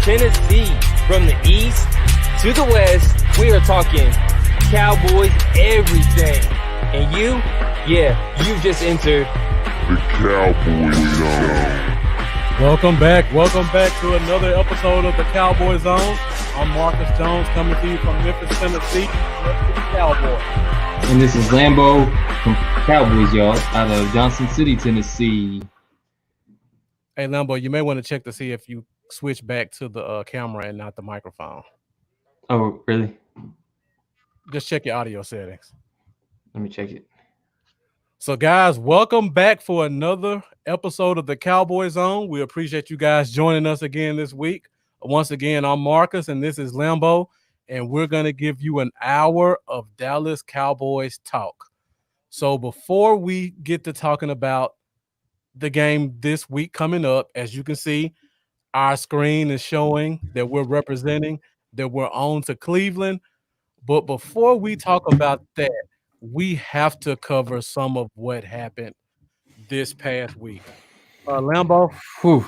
Tennessee. From the east to the west, we are talking Cowboys everything. And you just entered the Cowboy Zone. Welcome back to another episode of the Cowboy Zone. I'm Marcus Jones coming to you from Memphis, Tennessee. Cowboy. And this is Lambo from Cowboys, y'all, out of Johnson City, Tennessee. Hey, Lambo, you may want to check to see if you switch back to the camera and not the microphone. Oh, really? Just check your audio settings. Let me check it. So, guys, welcome back for another episode of the Cowboy Zone. We appreciate you guys joining us again this week. Once again, I'm Marcus, and this is Lambo, and we're going to give you an hour of Dallas Cowboys talk. So before we get to talking about the game this week coming up, as you can see, our screen is showing that we're representing, that we're on to Cleveland. But before we talk about that, we have to cover some of what happened this past week. Lambo,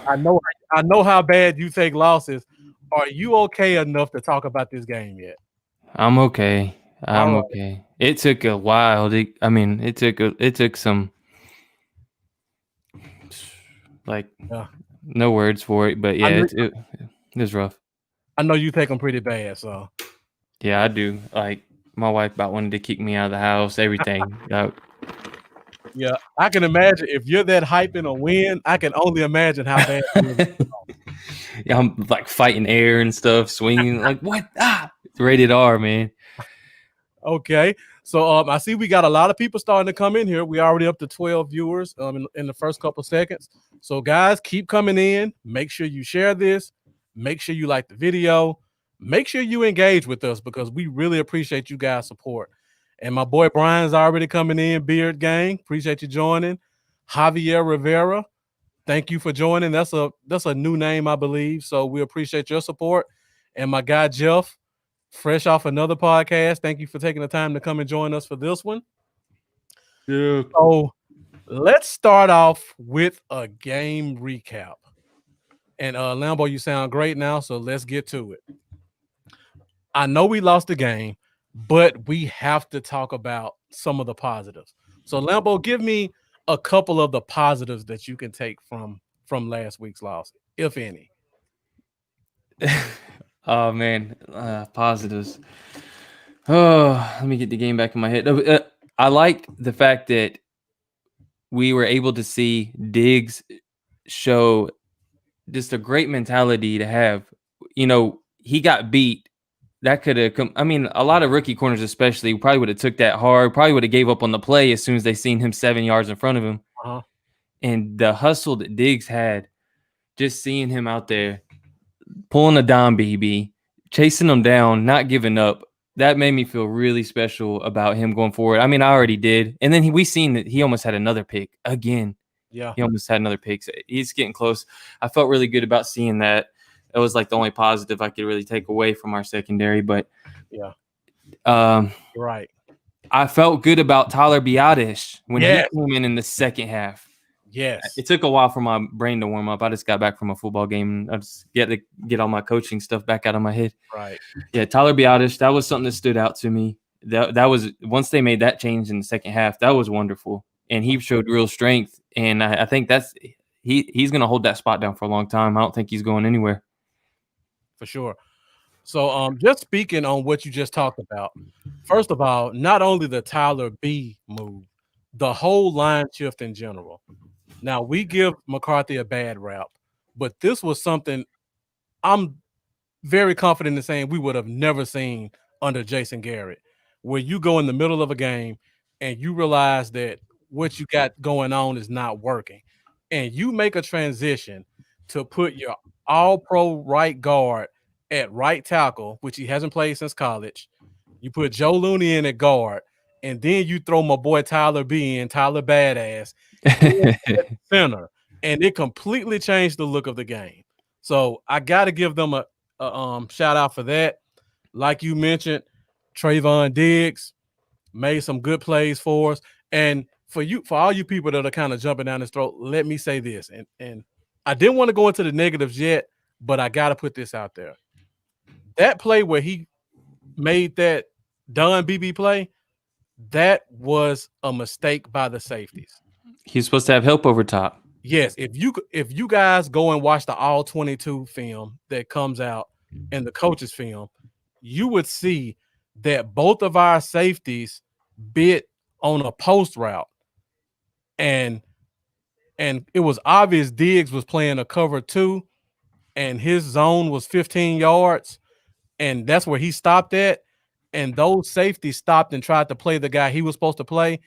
I know how bad you take losses. Are you okay enough to talk about this game yet? I'm okay. Okay. It took a while. It took some, no words for it, but yeah, it was rough. I know you take them pretty bad, so. Yeah, I do. Like, my wife about wanted to kick me out of the house, everything. Yeah, I can imagine if you're that hype in a win, I can only imagine how bad it is. Yeah, I'm like fighting air and stuff, swinging like what? It's rated R, man. Okay, so I see we got a lot of people starting to come in here. We already up to 12 viewers in the first couple seconds. So guys, keep coming in. Make sure you share this. Make sure you like the video. Make sure you engage with us because we really appreciate you guys' support. And my boy Brian's already coming in. Beard Gang, appreciate you joining. Javier Rivera, thank you for joining. That's a new name, I believe. So we appreciate your support. And my guy Jeff, fresh off another podcast. Thank you for taking the time to come and join us for this one. Yeah. So let's start off with a game recap. And Lambo, you sound great now, so let's get to it. I know we lost the game, but we have to talk about some of the positives. So Lambo, give me a couple of the positives that you can take from last week's loss, if any. Oh man, positives. Oh, let me get the game back in my head. I like the fact that we were able to see Diggs show just a great mentality to have. You know, he got beat. That could have come. I mean, a lot of rookie corners, especially, probably would have took that hard. Probably would have gave up on the play as soon as they seen him 7 yards in front of him. Uh-huh. And the hustle that Diggs had, just seeing him out there pulling a dime, BB, chasing them down, not giving up. That made me feel really special about him going forward. I mean, I already did. And then we seen that he almost had another pick again. Yeah. He almost had another pick. So he's getting close. I felt really good about seeing that. It was like the only positive I could really take away from our secondary. But yeah, right. I felt good about Tyler Biadasz when he came in the second half. Yes. It took a while for my brain to warm up. I just got back from a football game. I just get all my coaching stuff back out of my head. Right. Yeah, Tyler Biadasz, that was something that stood out to me. That was once they made that change in the second half, that was wonderful. And he showed real strength. And I think he's going to hold that spot down for a long time. I don't think he's going anywhere. For sure. So just speaking on what you just talked about, first of all, not only the Tyler B move, the whole line shift in general. Now, we give McCarthy a bad rap, but this was something I'm very confident in saying we would have never seen under Jason Garrett, where you go in the middle of a game and you realize that what you got going on is not working, and you make a transition to put your all-pro right guard at right tackle, which he hasn't played since college. You put Joe Looney in at guard, and then you throw my boy Tyler B in, Tyler Badass, at center, and it completely changed the look of the game. So I got to give them a shout out for that. Like you mentioned, Trayvon Diggs made some good plays for us, and for all you people that are kind of jumping down his throat, let me say this, and I didn't want to go into the negatives yet. but I got to put this out there. That play where he made that Dunn BB play, that was a mistake by the safeties. He's supposed to have help over top. Yes, if you guys go and watch the all 22 film that comes out and the coaches film, you would see that both of our safeties bit on a post route, and it was obvious Diggs was playing a cover 2 and his zone was 15 yards, and that's where he stopped at, and those safeties stopped and tried to play the guy he was supposed to play.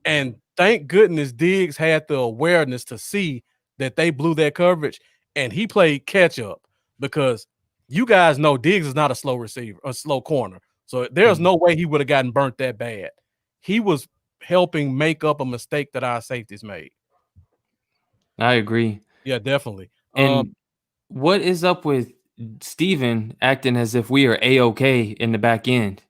And thank goodness Diggs had the awareness to see that they blew their coverage, and he played catch up, because you guys know Diggs is not a slow receiver, a slow corner. So there's no way he would have gotten burnt that bad. He was helping make up a mistake that our safeties made. I agree. Yeah, definitely. And what is up with Steven acting as if we are A-OK in the back end?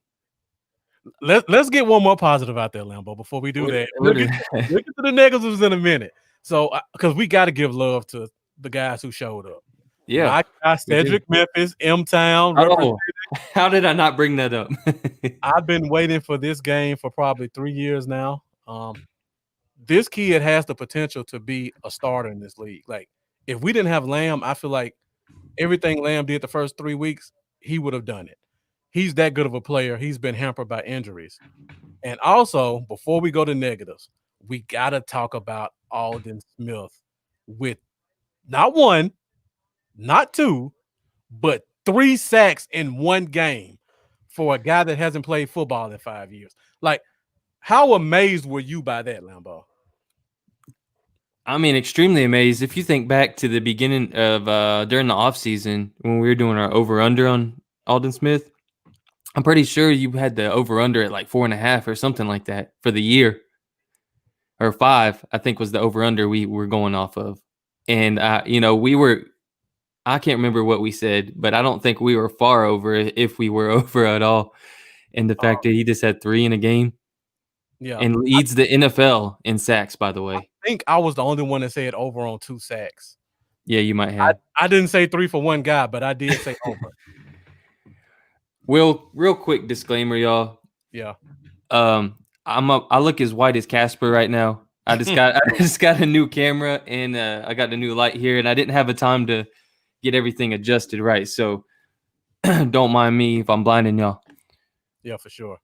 Let's get one more positive out there, Lambo, before we do that. We'll get to the negatives in a minute. So, because we got to give love to the guys who showed up. Yeah. My guy, Cedric Memphis, M-Town. Oh, how did I not bring that up? I've been waiting for this game for probably 3 years now. This kid has the potential to be a starter in this league. Like, if we didn't have Lamb, I feel like everything Lamb did the first 3 weeks, he would have done it. He's that good of a player. He's been hampered by injuries. And also, before we go to negatives, we got to talk about Aldon Smith with not 1, not 2, but 3 sacks in one game for a guy that hasn't played football in 5 years. Like, how amazed were you by that, Lambo? I mean, extremely amazed. If you think back to the beginning of during the offseason when we were doing our over-under on Aldon Smith, I'm pretty sure you had the over-under at like 4.5 or something like that for the year. Or 5, I think, was the over-under we were going off of. And, we were – I can't remember what we said, but I don't think we were far over if we were over at all. And the fact that he just had 3 in a game. Yeah. And leads the NFL in sacks, by the way. I think I was the only one that said over on 2 sacks. Yeah, you might have. I didn't say 3 for one guy, but I did say over. Well, real quick disclaimer, y'all. Yeah. I look as white as Casper right now. I just got a new camera, and I got the new light here, and I didn't have a time to get everything adjusted right. So don't mind me if I'm blinding y'all. Yeah, for sure.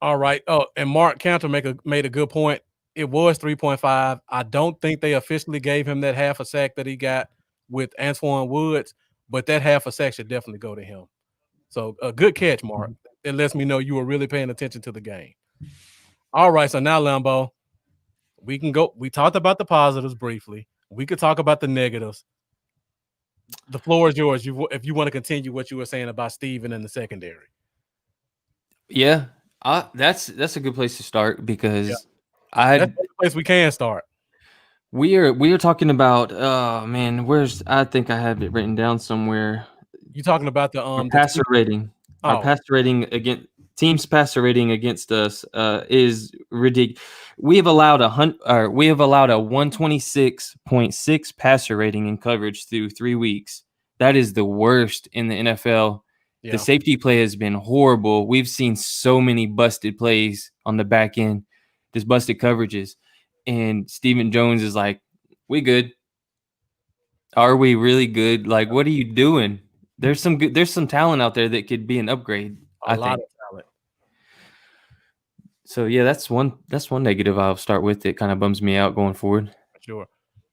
All right. Oh, and Mark Cantor made a good point. It was 3.5. I don't think they officially gave him that half a sack that he got with Antoine Woods, but that half a sack should definitely go to him. So a good catch, Mark. It lets me know you were really paying attention to the game. All right. So now, Lambo, we can go. We talked about the positives briefly. We could talk about the negatives. The floor is yours. If you want to continue what you were saying about Steven and the secondary. Yeah. That's a good place to start, because that's the place we can start. We are talking about I think I have it written down somewhere. You talking about the passer rating. Our passer rating against teams' passer rating against us is ridiculous. We have allowed a 126.6 passer rating in coverage through 3 weeks. That is the worst in the NFL. Yeah. The safety play has been horrible. We've seen so many busted plays on the back end, just busted coverages. And Stephen Jones is like, we good. Are we really good? Like, what are you doing? There's some talent out there that could be an upgrade. A lot of talent. So yeah, that's one negative I'll start with. It kind of bums me out going forward. Sure.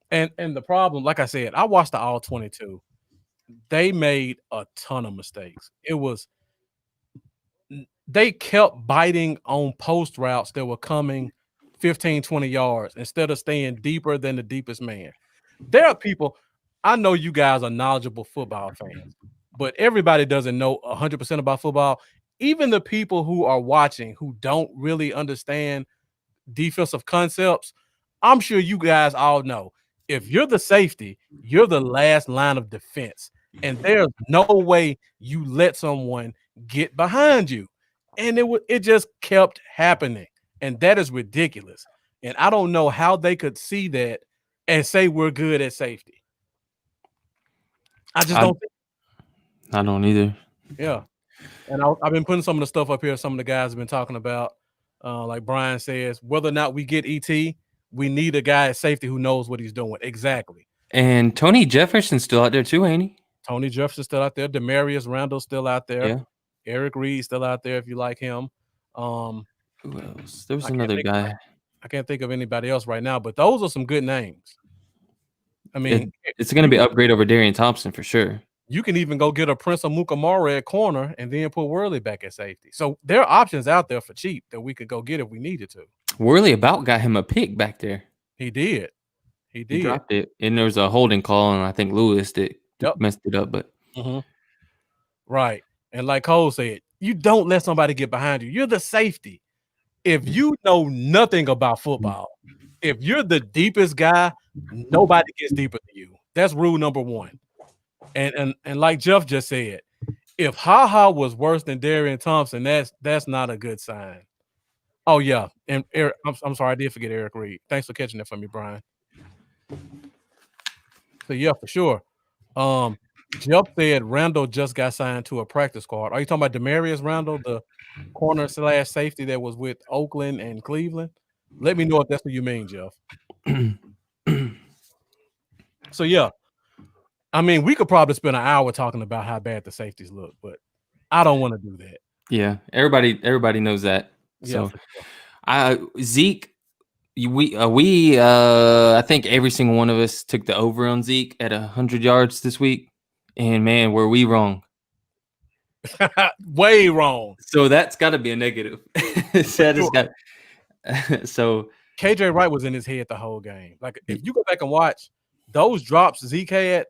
And the problem, like I said, I watched the all 22. They made a ton of mistakes. They kept biting on post routes that were coming 15, 20 yards instead of staying deeper than the deepest man. There are people, I know you guys are knowledgeable football fans, but everybody doesn't know 100% about football. Even the people who are watching who don't really understand defensive concepts, I'm sure you guys all know, if you're the safety, you're the last line of defense. And there's no way you let someone get behind you. And it just kept happening. And that is ridiculous. And I don't know how they could see that and say we're good at safety. I just don't think. I don't either. Yeah. And I've been putting some of the stuff up here. Some of the guys have been talking about, like Brian says, whether or not we get ET, we need a guy at safety who knows what he's doing. Exactly. And Tony Jefferson's still out there too, ain't he? Tony Jefferson's still out there. Demarius Randall's still out there. Yeah. Eric Reed's still out there if you like him. Who else? There was I can't another think guy. I can't think of anybody else right now, but those are some good names. I mean, It's going to be an upgrade over Darian Thompson for sure. you can even go get a Prince Amukamara at corner and then put Worley back at safety. So there are options out there for cheap that we could go get if we needed to. Worley about got him a pick back there. He did. He did. He dropped it, and there was a holding call, and I think Lewis that messed it up. But right, and like Cole said, you don't let somebody get behind you. You're the safety. If you know nothing about football, if you're the deepest guy, nobody gets deeper than you. That's rule number one. And like Jeff just said, if Ha was worse than Darian Thompson, that's not a good sign. Oh yeah, and Eric, I'm sorry, I did forget Eric Reed. Thanks for catching it for me, Brian. So yeah, for sure. Jeff said Randall just got signed to a practice squad. Are you talking about Demarius Randall, the corner / safety that was with Oakland and Cleveland? Let me know if that's what you mean, Jeff. So yeah, I mean, we could probably spend an hour talking about how bad the safeties look, but I don't want to do that. Yeah, everybody knows that. So, Zeke, I think every single one of us took the over on Zeke at 100 yards this week, and man, were we wrong? Way wrong. So that's got to be a negative. So KJ Wright was in his head the whole game. Like if you go back and watch those drops Zeke had,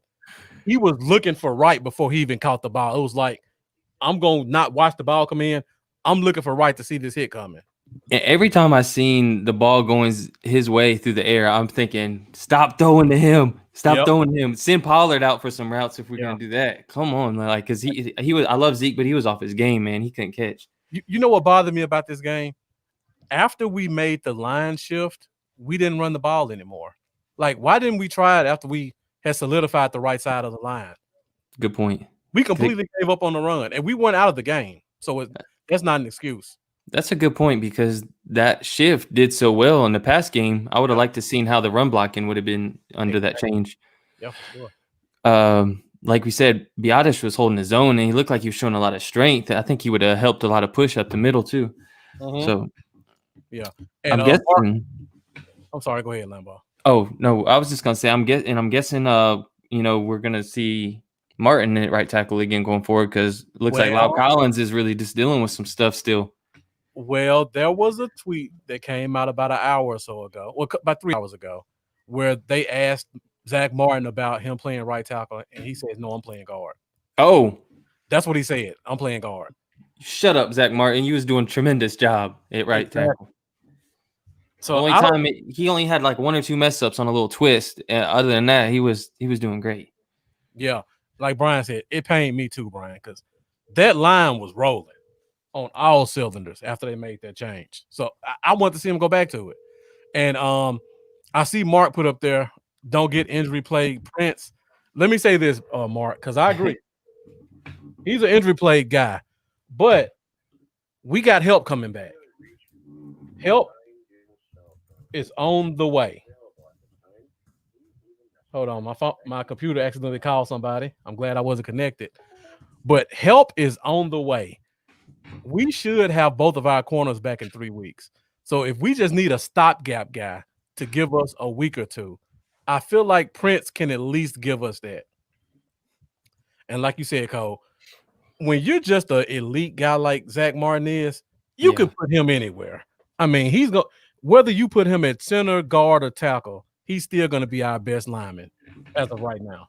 he was looking for Wright before he even caught the ball. It was like, I'm gonna not watch the ball come in. I'm looking for Wright to see this hit coming. And every time I seen the ball going his way through the air, I'm thinking, stop throwing to him. Stop throwing to him. Send Pollard out for some routes if we're gonna do that. Come on, like, because he was. I love Zeke, but he was off his game, man. He couldn't catch. You know what bothered me about this game? After we made the line shift, we didn't run the ball anymore. Like, why didn't we try it after we had solidified the right side of the line? Good point. We completely gave up on the run, and we went out of the game. So that's not an excuse. That's a good point because that shift did so well in the past game. I would have liked to seen how the run blocking would have been under that change. Yeah, for sure. Like we said, Biotish was holding his own, and he looked like he was showing a lot of strength. I think he would have helped a lot of push up the middle too. So, yeah. And I'm guessing. I'm sorry. Go ahead, Lambo. Oh no, I was just gonna say I'm guessing. We're gonna see Martin at right tackle again going forward because it looks like Lyle Collins is really just dealing with some stuff still. Well, there was a tweet that came out about an hour or so ago, well, about 3 hours ago, where they asked Zach Martin about him playing right tackle, and he says, "No, I'm playing guard." Oh, that's what he said. I'm playing guard. Shut up, Zach Martin. You was doing a tremendous job at right tackle. So he only had like 1 or 2 mess ups on a little twist. Other than that, he was doing great. Yeah, like Brian said, it pained me too, Brian, because that line was rolling on all cylinders after they made that change. So I want to see him go back to it. And I see Mark put up there, don't get injury plagued Prince. Let me say this, Mark, because I agree. He's an injury plagued guy, but we got help coming back. Help is on the way. Hold on, my computer accidentally called somebody. I'm glad I wasn't connected. But help is on the way. We should have both of our corners back in 3 weeks. So if we just need a stopgap guy to give us a week or two, I feel like Prince can at least give us that. And like you said, Cole, when you're just an elite guy like Zach Martin is, you can put him anywhere. I mean, whether you put him at center, guard, or tackle, he's still going to be our best lineman as of right now.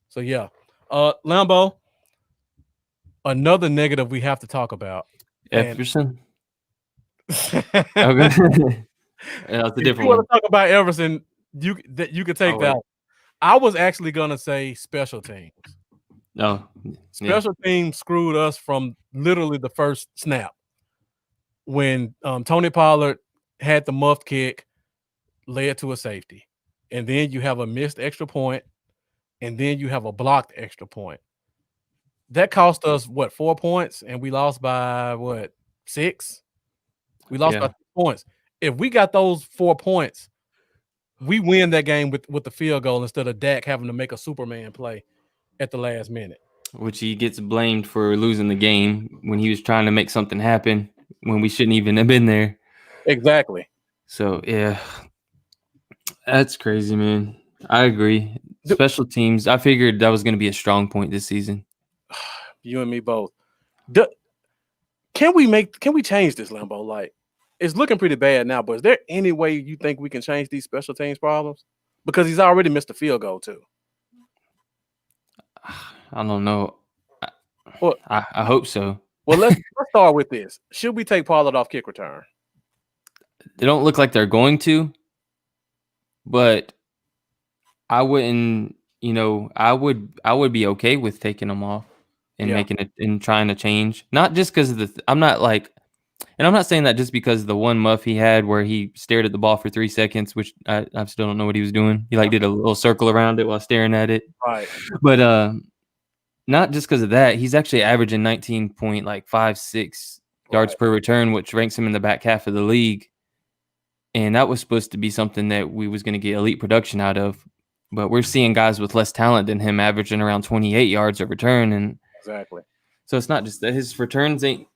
So yeah, Lambo. Another negative we have to talk about. Everson. Okay. That's a different one. If you want to talk about Everson, you could take that. I was actually gonna say special teams. No. Special teams screwed us from literally the first snap. When Tony Pollard had the muffed kick, led to a safety. And then you have a missed extra point. and then you have a blocked extra point. That cost us what, 4 points, and we lost by what, 6? We lost by 6 points. If we got those 4 points, we win that game with the field goal instead of Dak having to make a Superman play at the last minute. Which he gets blamed for losing the game when he was trying to make something happen when we shouldn't even have been there. Exactly. So, yeah, that's crazy, man. I agree. Special teams, I figured that was going to be a strong point this season. You and me both. Can we change this, Lambo? Like, it's looking pretty bad now, but is there any way you think we can change these special teams problems? Because he's already missed a field goal too. I don't know. Well, I hope so. Well, let's start with this. Should we take Pollard off kick return? They don't look like they're going to, but I wouldn't. I would be okay with taking them off and making it and trying to change. Not just because of I'm not saying that just because of the one muff he had where he stared at the ball for 3 seconds, which I still don't know what he was doing. He did a little circle around it while staring at it. Right. But not just because of that, he's actually averaging 19.56 yards per return, which ranks him in the back half of the league. And that was supposed to be something that we was going to get elite production out of. But we're seeing guys with less talent than him averaging around 28 yards a return. And exactly. So it's not just that his returns ain't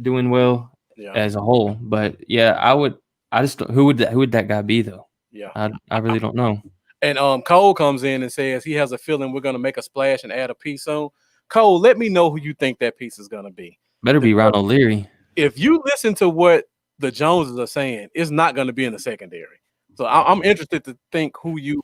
doing well as a whole. But yeah, who would that guy be though? Yeah. I really don't know. And Cole comes in and says he has a feeling we're going to make a splash and add a piece soon. Cole, let me know who you think that piece is going to be. Better be Ronald Leary. If you listen to what the Joneses are saying, it's not going to be in the secondary. So I'm interested to think who you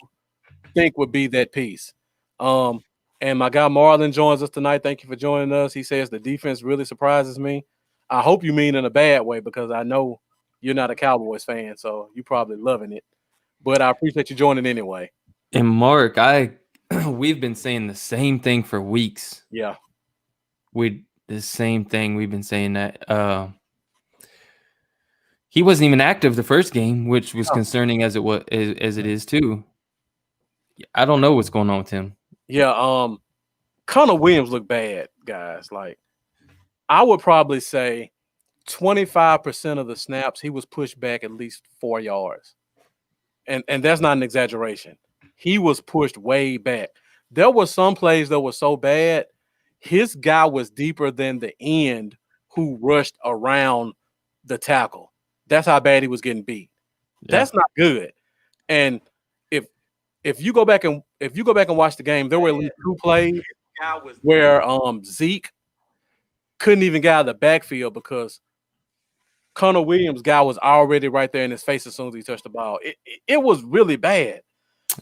think would be that piece. And my guy Marlon joins us tonight. Thank you for joining us. He says the defense really surprises me. I hope you mean in a bad way because I know you're not a Cowboys fan, so you're probably loving it. But I appreciate you joining anyway. And Mark, we've been saying the same thing for weeks. Yeah. The same thing. We've been saying that he wasn't even active the first game, which was concerning as it is too. I don't know what's going on with him. Yeah, Connor Williams looked bad, guys. Like, I would probably say 25% of the snaps he was pushed back at least 4 yards. And that's not an exaggeration. He was pushed way back. There were some plays that were so bad, his guy was deeper than the end who rushed around the tackle. That's how bad he was getting beat. Yeah. That's not good. And if you go back and watch the game, there were at least 2 plays where Zeke couldn't even get out of the backfield because Connor Williams' guy was already right there in his face as soon as he touched the ball. It was really bad.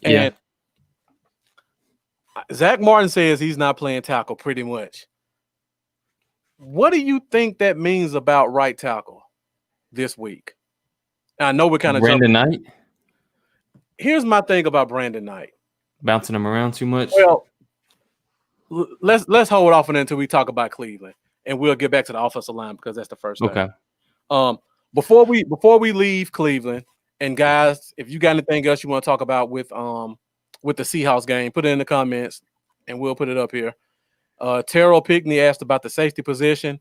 And Zach Martin says he's not playing tackle pretty much. What do you think that means about right tackle this week? I know we're kind of Brandon Knight. Here's my thing about Brandon Knight. Bouncing him around too much. Well, let's hold off on it until we talk about Cleveland, and we'll get back to the offensive line because that's the first thing. Okay. Before we leave Cleveland, and guys, if you got anything else you want to talk about with the Seahawks game, put it in the comments, and we'll put it up here. Terrell Pickney asked about the safety position.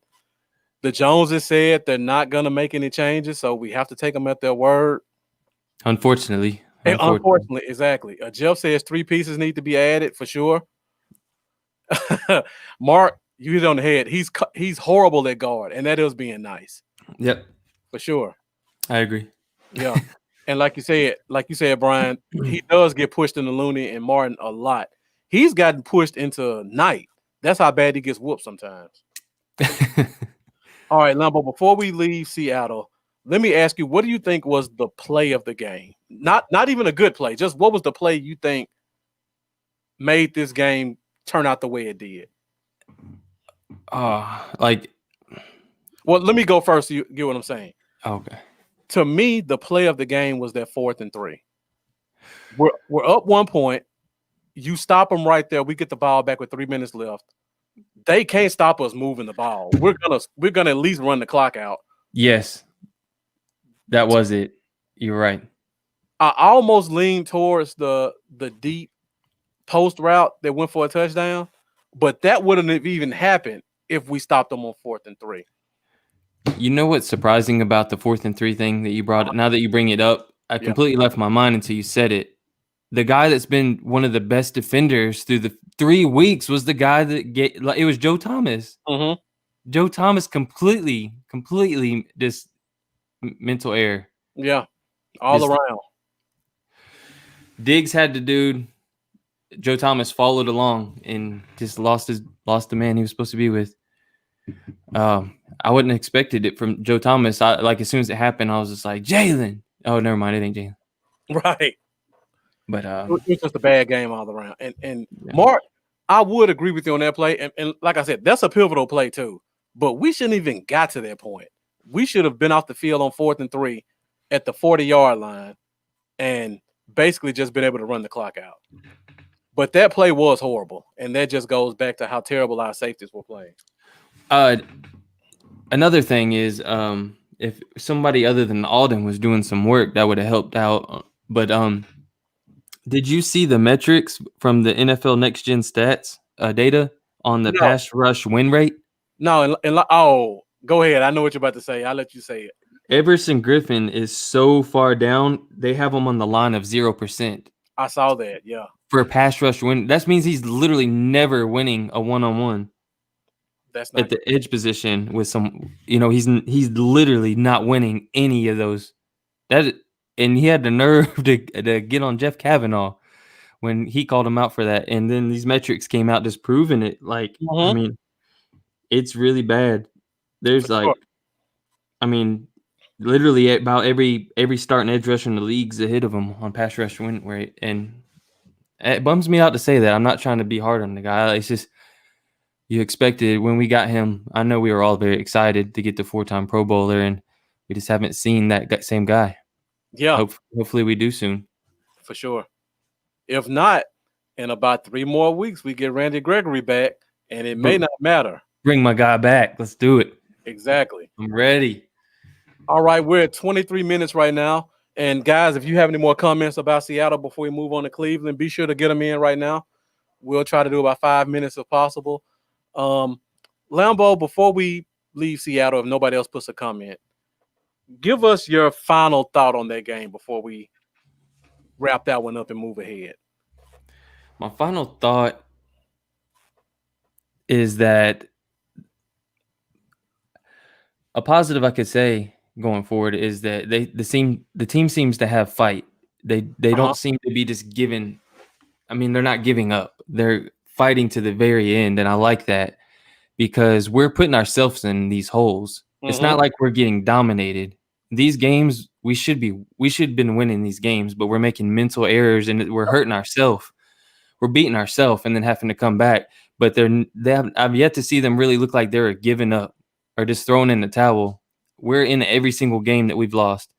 The Joneses said they're not going to make any changes, so we have to take them at their word. Unfortunately, exactly. Jeff says 3 pieces need to be added for sure. Mark, you hit it on the head. He's horrible at guard, and that is being nice. Yep, for sure. I agree. Yeah, and like you said, Brian, he does get pushed into Looney and Martin a lot. He's gotten pushed into Knight. That's how bad he gets whooped sometimes. All right, Lambo. Before we leave Seattle, let me ask you, what do you think was the play of the game? Not even a good play. Just what was the play you think made this game turn out the way it did? Well, let me go first so you get what I'm saying. Okay. To me, the play of the game was that 4th and 3. We're up 1 point. You stop them right there. We get the ball back with 3 minutes left. They can't stop us moving the ball. We're gonna at least run the clock out. Yes. That was it. You're right. I almost lean towards the deep post route that went for a touchdown, but that wouldn't have even happened if we stopped them on 4th and 3. You know what's surprising about the 4th and 3 thing that you brought? Now that you bring it up, I completely left my mind until you said it. The guy that's been one of the best defenders through the 3 weeks was the guy that it was Joe Thomas. Mm-hmm. Joe Thomas completely just mental error. Yeah, all around. Diggs had the dude. Joe Thomas followed along and just lost the man he was supposed to be with. I wouldn't have expected it from Joe Thomas. As soon as it happened, I was just like, Jalen. Oh, never mind. It ain't Jalen. Right. But it's just a bad game all around. And Mark, I would agree with you on that play. And like I said, that's a pivotal play too. But we shouldn't even got to that point. We should have been off the field on 4th and 3 at the 40-yard line and basically just been able to run the clock out. But that play was horrible. And that just goes back to how terrible our safeties were playing. Another thing is if somebody other than Alden was doing some work, that would have helped out. But did you see the metrics from the NFL Next Gen Stats data on the pass rush win rate? No, go ahead. I know what you're about to say. I'll let you say it. Everson Griffin is so far down. They have him on the line of 0%. I saw that, yeah. For a pass rush win. That means he's literally never winning a one-on-one. That's not at the edge position with some, he's literally not winning any of those. And he had the nerve to get on Jeff Kavanaugh when he called him out for that. And then these metrics came out just proving it. I mean, it's really bad. There's literally about every starting edge rusher in the league's ahead of him on pass rush win rate. And it bums me out to say that. I'm not trying to be hard on the guy. It's just, you expected when we got him. I know we were all very excited to get the 4-time Pro Bowler, and we just haven't seen that same guy. Yeah. Hopefully we do soon. For sure. If not, in about 3 more weeks, we get Randy Gregory back, and it may not matter. Bring my guy back. Let's do it. Exactly. I'm ready. All right, we're at 23 minutes right now. And, guys, if you have any more comments about Seattle before we move on to Cleveland, be sure to get them in right now. We'll try to do about 5 minutes if possible. Lambo, before we leave Seattle, if nobody else puts a comment, give us your final thought on that game before we wrap that one up and move ahead. My final thought is that a positive I could say going forward is that the team seems to have fight. They don't seem to be just giving. I mean, they're not giving up. They're fighting to the very end, and I like that because we're putting ourselves in these holes. It's not like we're getting dominated. These games, we should have been winning these games, but we're making mental errors and we're hurting ourselves. We're beating ourselves and then having to come back. But I've yet to see them really look like they're giving up or just throwing in the towel. We're in every single game that we've lost.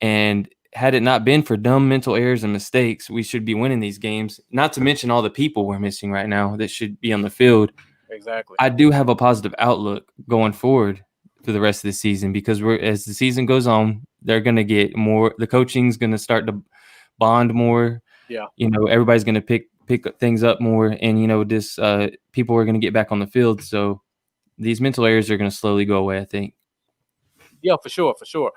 And had it not been for dumb mental errors and mistakes, we should be winning these games. Not to mention all the people we're missing right now that should be on the field. Exactly. I do have a positive outlook going forward for the rest of the season because as the season goes on, they're going to get more. The coaching's going to start to bond more. Yeah. Everybody's going to pick things up more, and people are going to get back on the field. So these mental errors are going to slowly go away, I think. Yeah, for sure.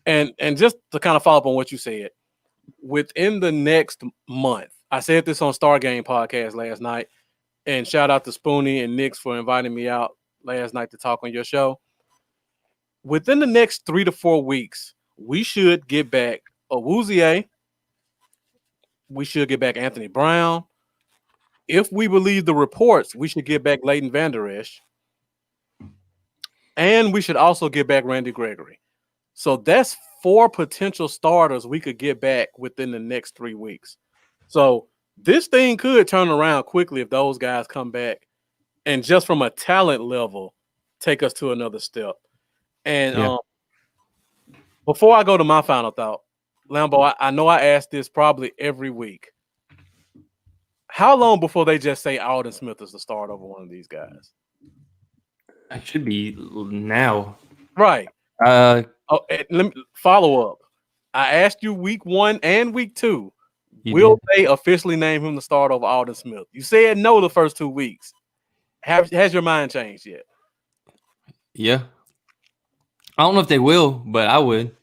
And just to kind of follow up on what you said, within the next month, I said this on Star Game podcast last night, and shout out to Spoonie and Nix for inviting me out last night to talk on your show. Within the next 3 to 4 weeks, we should get back Awuzie. We should get back Anthony Brown. If we believe the reports, we should get back Leighton Vander Esch. And we should also get back Randy Gregory. So that's 4 potential starters we could get back within the next 3 weeks. So this thing could turn around quickly if those guys come back and just from a talent level, take us to another step. And before I go to my final thought, Lambo, I know I ask this probably every week. How long before they just say Alden Smith is the start over one of these guys? It should be now. Right. Let me follow up. I asked you week 1 and week 2. Will did. they officially name him the starter over Alden Smith? You said no the first 2 weeks. Has your mind changed yet? Yeah. I don't know if they will, but I would.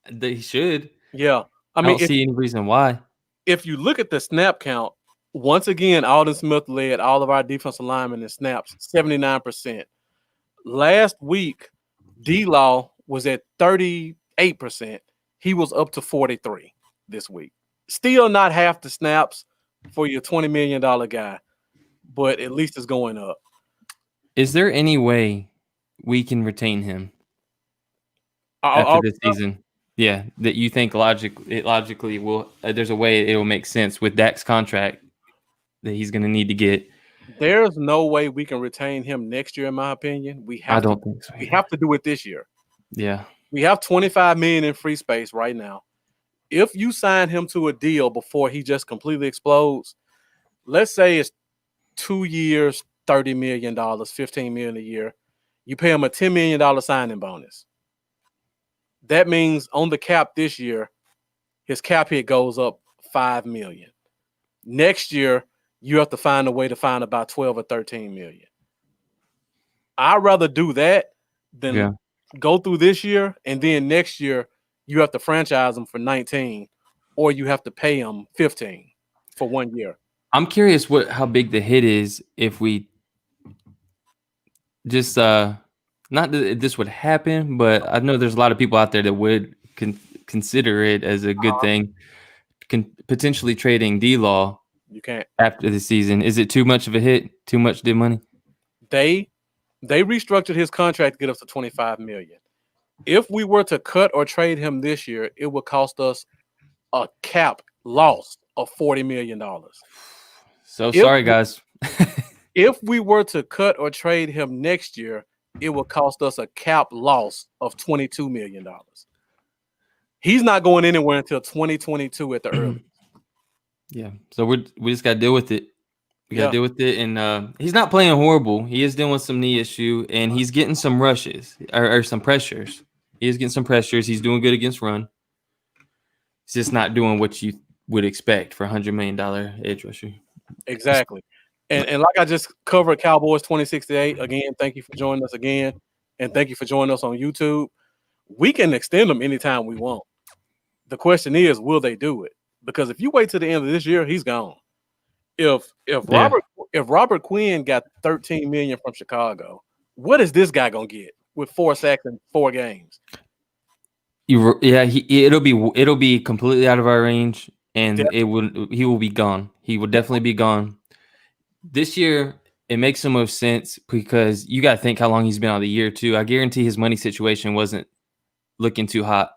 They should. Yeah. I I mean, don't see any reason why. if you look at the snap count, once again, Alden Smith led all of our defensive linemen in snaps, 79%. Last week, D-Law was at 38%. He was up to 43 this week. Still not half the snaps for your $20 million guy, but at least it's going up. Is there any way we can retain him after I'll- this season? Yeah, that you think logically will there's a way it will make sense with Dak's contract that he's going to need to get. There's no way we can retain him next year, in my opinion. I don't think so. We have to do it this year. Yeah. We have $25 million in free space right now. If you sign him to a deal before he just completely explodes, let's say it's 2 years, $30 million, $15 million a year. You pay him a $10 million signing bonus. That means on the cap this year, his cap hit goes up $5 million. Next year, you have to find a way to find about 12 or 13 million. I'd rather do that than go through this year, and then next year you have to franchise him for 19, or you have to pay him 15 for 1 year. I'm curious how big the hit is if we just not that this would happen, but I know there's a lot of people out there that would consider it as a good thing. Potentially trading D-Law. You can't after the season. Is it too much of a hit? Too much dead money? They restructured his contract to get us to $25 million. If we were to cut or trade him this year, it would cost us a cap loss of $40 million. Sorry, guys. If we were to cut or trade him next year, it would cost us a cap loss of $22 million. He's not going anywhere until 2022 at the earliest. Yeah. So we just got to deal with it. We got to deal with it. And he's not playing horrible. He is dealing with some knee issue, and he's getting some rushes or some pressures. He is getting some pressures. He's doing good against run. He's just not doing what you would expect for a $100 million edge rusher. Exactly. And like I just covered Cowboys 2068, again, thank you for joining us again. And thank you for joining us on YouTube. We can extend them anytime we want. The question is, will they do it? Because if you wait till the end of this year, he's gone. If Robert Quinn got $13 million from Chicago, what is this guy gonna get with 4 sacks in 4 games? It'll be completely out of our range, and he will be gone. He will definitely be gone. This year, it makes the most sense because you got to think how long he's been out of the year too. I guarantee his money situation wasn't looking too hot.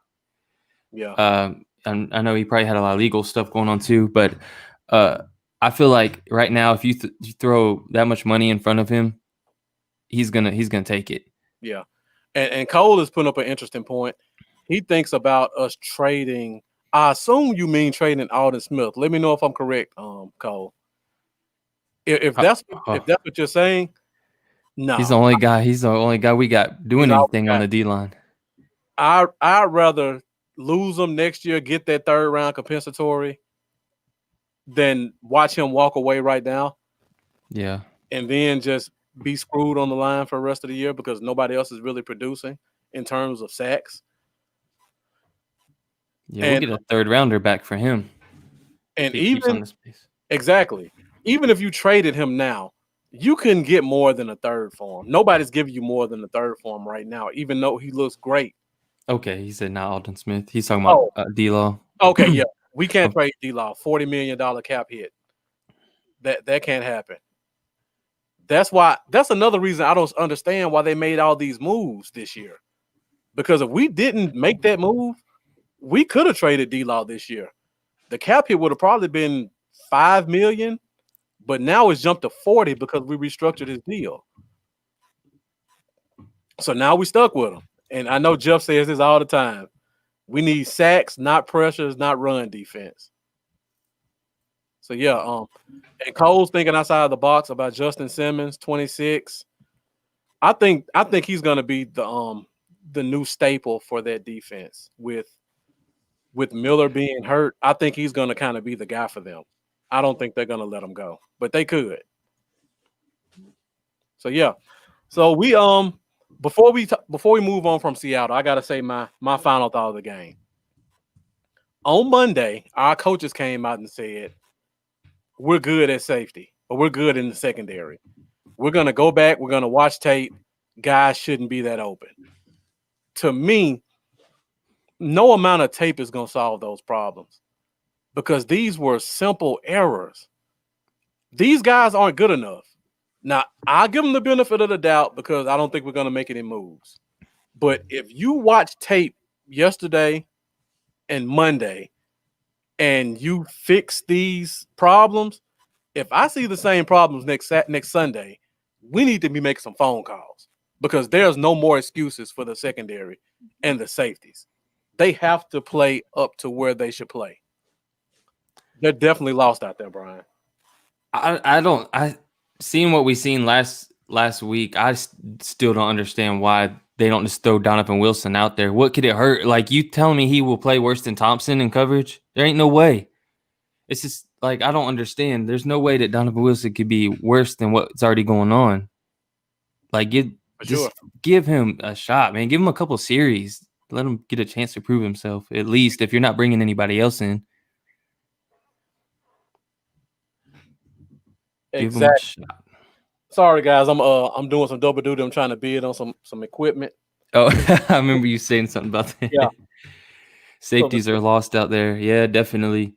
Yeah. I know he probably had a lot of legal stuff going on too, but I feel like right now, if you throw that much money in front of him, he's gonna take it. Yeah, and Cole is putting up an interesting point. He thinks about us trading. I assume you mean trading Alden Smith. Let me know if I'm correct, Cole. If that's what you're saying, no. He's the only guy. He's the only guy we got doing anything on the D line. I'd rather lose him next year, get that 3rd round compensatory, than watch him walk away right now. Yeah. And then just be screwed on the line for the rest of the year because nobody else is really producing in terms of sacks. Yeah, we'll get a 3rd rounder back for him. And even if you traded him now, you couldn't get more than a 3rd for him. Nobody's giving you more than a 3rd for him right now, even though he looks great. Okay, he said not Alden Smith. He's talking about D-Law. Okay, yeah. We can't trade D-Law. $40 million cap hit. That can't happen. That's another reason I don't understand why they made all these moves this year. Because if we didn't make that move, we could have traded D-Law this year. The cap hit would have probably been $5 million, but now it's jumped to 40 because we restructured his deal. So now we stuck with him. And I know Jeff says this all the time. We need sacks, not pressures, not run defense. So yeah, and Cole's thinking outside of the box about Justin Simmons, 26. I think he's gonna be the new staple for that defense with with Miller being hurt, I think he's going to kind of be the guy for them. I don't think they're going to let him go, but they could. So yeah. So we before we move on from Seattle, I got to say my final thought of the game. On Monday, our coaches came out and said, we're good at safety, or we're good in the secondary. We're going to go back. We're going to watch tape. Guys shouldn't be that open. To me, no amount of tape is going to solve those problems because these were simple errors. These guys aren't good enough. Now, I'll give them the benefit of the doubt because I don't think we're going to make any moves. But if you watch tape yesterday and Monday and you fix these problems, if I see the same problems next Sunday, we need to be making some phone calls because there's no more excuses for the secondary and the safeties. They have to play up to where they should play. They're definitely lost out there, Brian. I seeing what we seen last week, I still don't understand why they don't just throw Donovan Wilson out there. What could it hurt? Like, you telling me he will play worse than Thompson in coverage? There ain't no way. It's just like, I don't understand. There's no way that Donovan Wilson could be worse than what's already going on. Like, give him a shot, man. Give him a couple series. Let him get a chance to prove himself, at least if you're not bringing anybody else in. Give him a shot. Sorry, guys. I'm doing some double duty. I'm trying to bid on some equipment. Oh, I remember you saying something about that. Yeah. Safeties are lost out there. Yeah, definitely.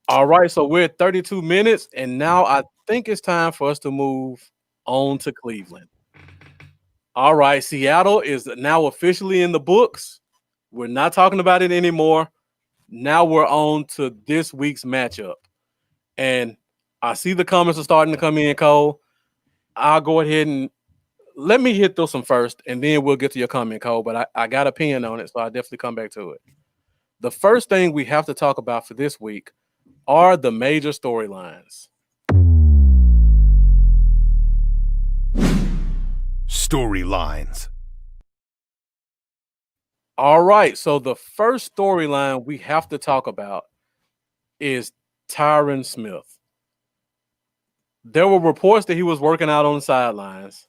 All right, so we're at 32 minutes, and now I think it's time for us to move on to Cleveland. All right, Seattle is now officially in the books. We're not talking about it anymore. Now we're on to this week's matchup. And I see the comments are starting to come in, Cole. I'll go ahead and let me hit those some first, and then we'll get to your comment, Cole. But I got a pin on it, so I'll definitely come back to it. The first thing we have to talk about for this week are the major storylines. Storylines. All right, so the first storyline we have to talk about is Tyron Smith. There were reports that he was working out on the sidelines,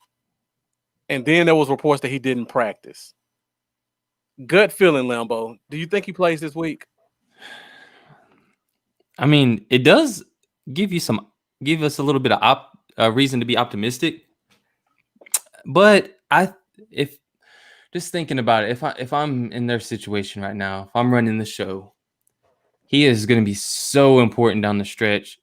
and then there was reports that he didn't practice. Gut feeling, Lambo. Do you think he plays this week? I mean, it does give us a little bit of reason to be optimistic. But if just thinking about it, if I'm in their situation right now, if I'm running the show, he is going to be so important down the stretch.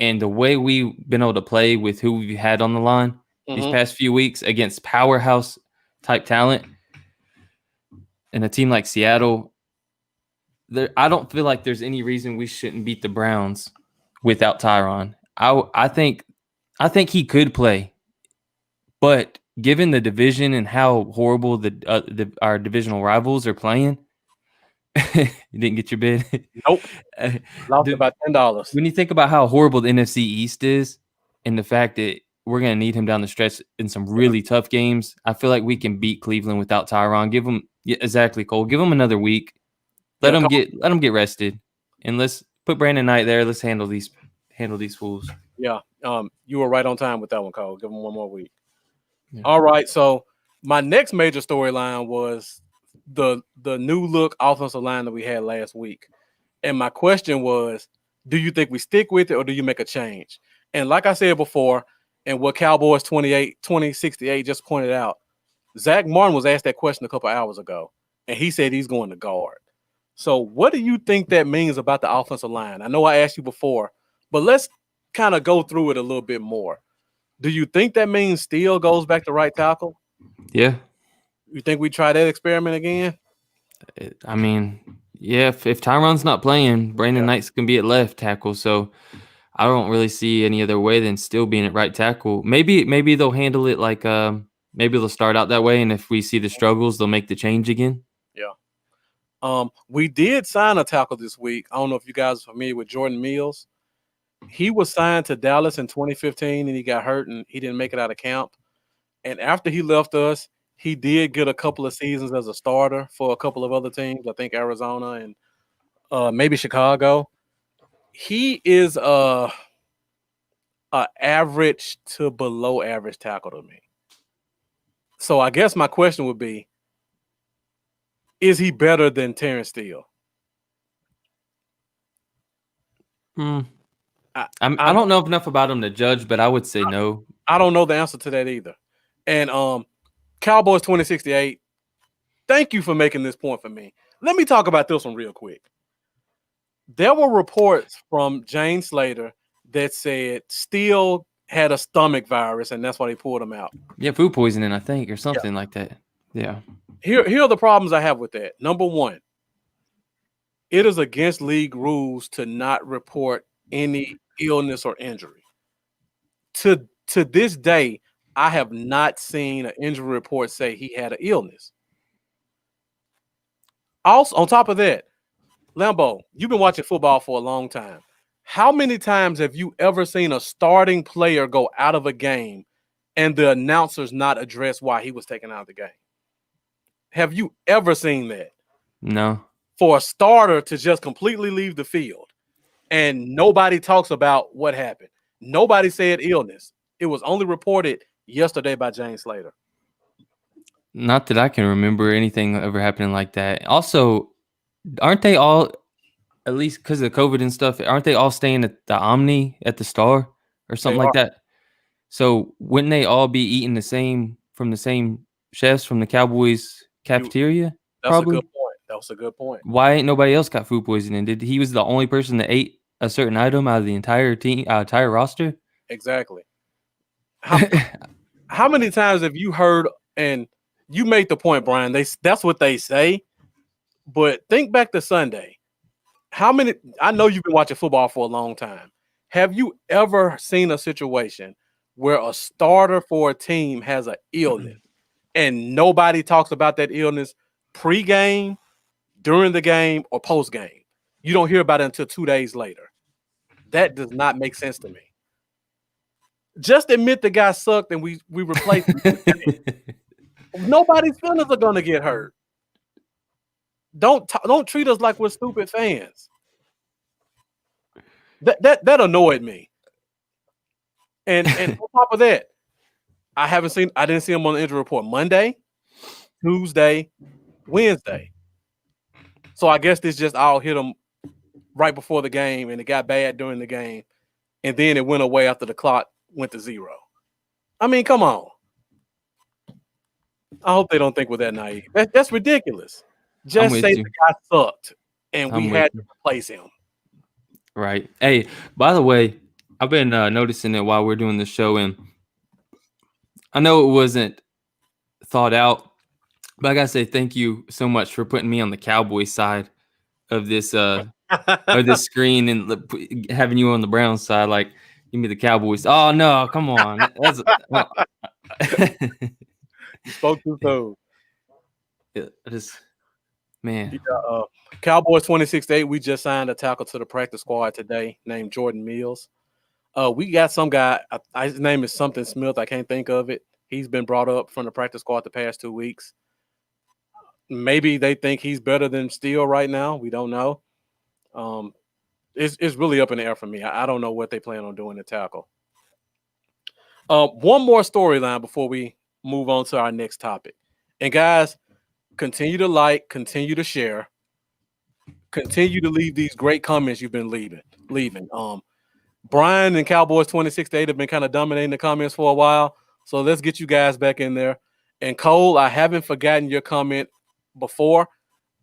And the way we've been able to play with who we've had on the line these past few weeks against powerhouse type talent and a team like Seattle, I don't feel like there's any reason we shouldn't beat the Browns without Tyron. I think he could play, but given the division and how horrible our divisional rivals are playing, you didn't get your bid. Nope. Lost about $10. When you think about how horrible the NFC East is, and the fact that we're going to need him down the stretch in some really tough games, I feel like we can beat Cleveland without Tyron. Give him exactly, Cole. Give him another week. Let him get rested, and let's put Brandon Knight there. Let's handle these fools. Yeah, you were right on time with that one, Cole. Give him one more week. Yeah. All right, so my next major storyline was the new look offensive line that we had last week, and my question was, do you think we stick with it or do you make a change? And like I said before, and what Cowboys 2068 just pointed out, Zach Martin was asked that question a couple hours ago, and he said he's going to guard. So what do you think that means about the offensive line? I know I asked you before, but let's kind of go through it a little bit more. Do you think that means Steele goes back to right tackle? Yeah. You think we try that experiment again? I mean, yeah, if Tyron's not playing, Brandon Knight's going to be at left tackle. So I don't really see any other way than still being at right tackle. Maybe they'll handle it like maybe they'll start out that way, and if we see the struggles, they'll make the change again. Yeah. We did sign a tackle this week. I don't know if you guys are familiar with Jordan Mills. He was signed to Dallas in 2015, and he got hurt, and he didn't make it out of camp. And after he left us, He did get a couple of seasons as a starter for a couple of other teams. I think Arizona and maybe Chicago. He is a average to below average tackle to me. So I guess my question would be, is he better than Terrence Steele? I don't know enough about him to judge, but I would say no. I don't know the answer to that either. And Cowboys 2068, thank you for making this point for me. Let me talk about this one real quick. There were reports from Jane Slater that said Steele had a stomach virus, and that's why they pulled him out. Yeah, food poisoning, I think, or something like that. Yeah. Here are the problems I have with that. Number one, it is against league rules to not report any illness or injury. To this day, I have not seen an injury report say he had an illness. Also, on top of that, Lambo, you've been watching football for a long time. How many times have you ever seen a starting player go out of a game and the announcers not address why he was taken out of the game? Have you ever seen that? No. For a starter to just completely leave the field and nobody talks about what happened. Nobody said illness. It was only reported yesterday by Jane Slater. Not that I can remember anything ever happening like that. Also, aren't they all, at least because of COVID and stuff, aren't they all staying at the Omni at the Star or something like that? So wouldn't they all be eating from the same chefs from the Cowboys cafeteria? That's probably a good point. That was a good point. Why ain't nobody else got food poisoning? He was the only person that ate a certain item out of the entire team, entire roster? Exactly. How many times have you heard, and you made the point, Brian, that's what they say, but think back to Sunday. I know you've been watching football for a long time. Have you ever seen a situation where a starter for a team has an illness and nobody talks about that illness pre-game, during the game, or post-game? You don't hear about it until 2 days later. That does not make sense to me. Just admit the guy sucked and we replaced him. Nobody's feelings are gonna get hurt. Don't treat us like we're stupid fans. That annoyed me. And on top of that, I didn't see him on the injury report Monday, Tuesday, Wednesday. So I guess this just all hit him right before the game, and it got bad during the game, and then it went away after the clock went to 0. I mean, come on. I hope they don't think we're that naive. That's ridiculous. Just say the guy sucked, and we had to replace him. Right. Hey, by the way, I've been noticing it while we're doing the show, and I know it wasn't thought out, but I gotta say thank you so much for putting me on the Cowboys side of this screen and having you on the Browns side. Like, give me the Cowboys. Oh no, come on. You spoke too soon. Man. Yeah, Cowboys 26-8. We just signed a tackle to the practice squad today named Jordan Mills. We got some guy. His name is something Smith. I can't think of it. He's been brought up from the practice squad the past 2 weeks. Maybe they think he's better than Steele right now. We don't know. It's really up in the air for me. I don't know what they plan on doing to tackle. One more storyline before we move on to our next topic. And guys, continue to like, continue to share, continue to leave these great comments you've been leaving. Brian and Cowboys 26-8 have been kind of dominating the comments for a while. So let's get you guys back in there. And Cole, I haven't forgotten your comment before.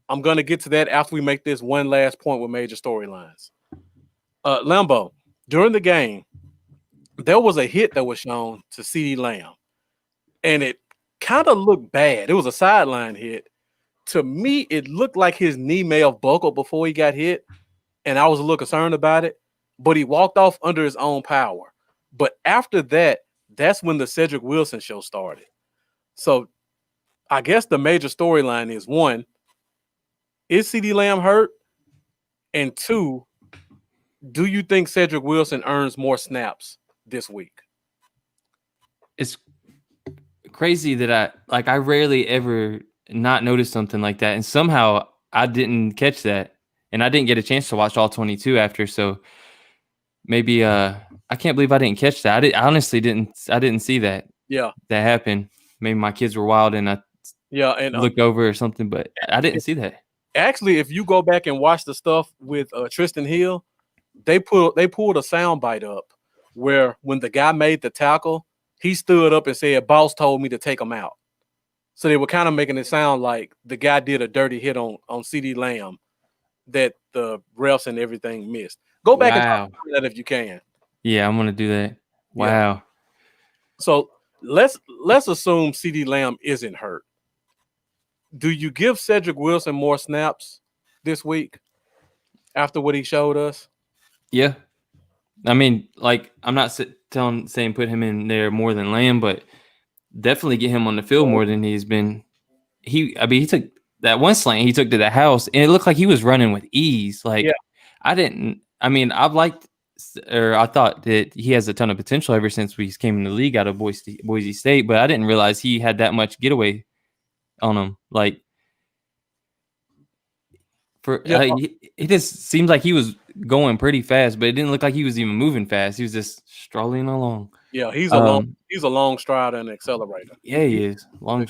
I'm going to get to that after we make this one last point with major storylines. Lambo, during the game, there was a hit that was shown to CeeDee Lamb, and it kind of looked bad. It was a sideline hit. To me, it looked like his knee may have buckled before he got hit, and I was a little concerned about it, but he walked off under his own power. But after that, that's when the Cedric Wilson show started. So I guess the major storyline is, 1, is CeeDee Lamb hurt? And 2, do you think Cedric Wilson earns more snaps this week? It's crazy that I rarely ever not notice something like that, and somehow I didn't catch that, and I didn't get a chance to watch all 22 after. So maybe I can't believe I didn't catch that. I honestly didn't. I didn't see that Yeah, happen. Maybe my kids were wild and I yeah, and looked over or something, but I didn't see that. actually, if you go back and watch the stuff with Tristan Hill, they pulled a sound bite up where when the guy made the tackle, he stood up and said, "Boss told me to take him out." So they were kind of making it sound like the guy did a dirty hit on CD Lamb that the refs and everything missed. Go back and talk Wow. about that if you can. Yeah, I'm gonna do that. Yeah. Wow. So let's assume CD Lamb isn't hurt. Do you give Cedric Wilson more snaps this week after what he showed us? Yeah. I mean, like, I'm not saying put him in there more than Lamb, but definitely get him on the field more than he's been. He took that one slant he took to the house, and it looked like he was running with ease. Like, Yeah. I thought that he has a ton of potential ever since we came in the league out of Boise State, but I didn't realize he had that much getaway on him. Like, it just seems like he was going pretty fast, but it didn't look like he was even moving fast. He was just strolling along. Yeah, he's a long strider and accelerator. Yeah, he is long.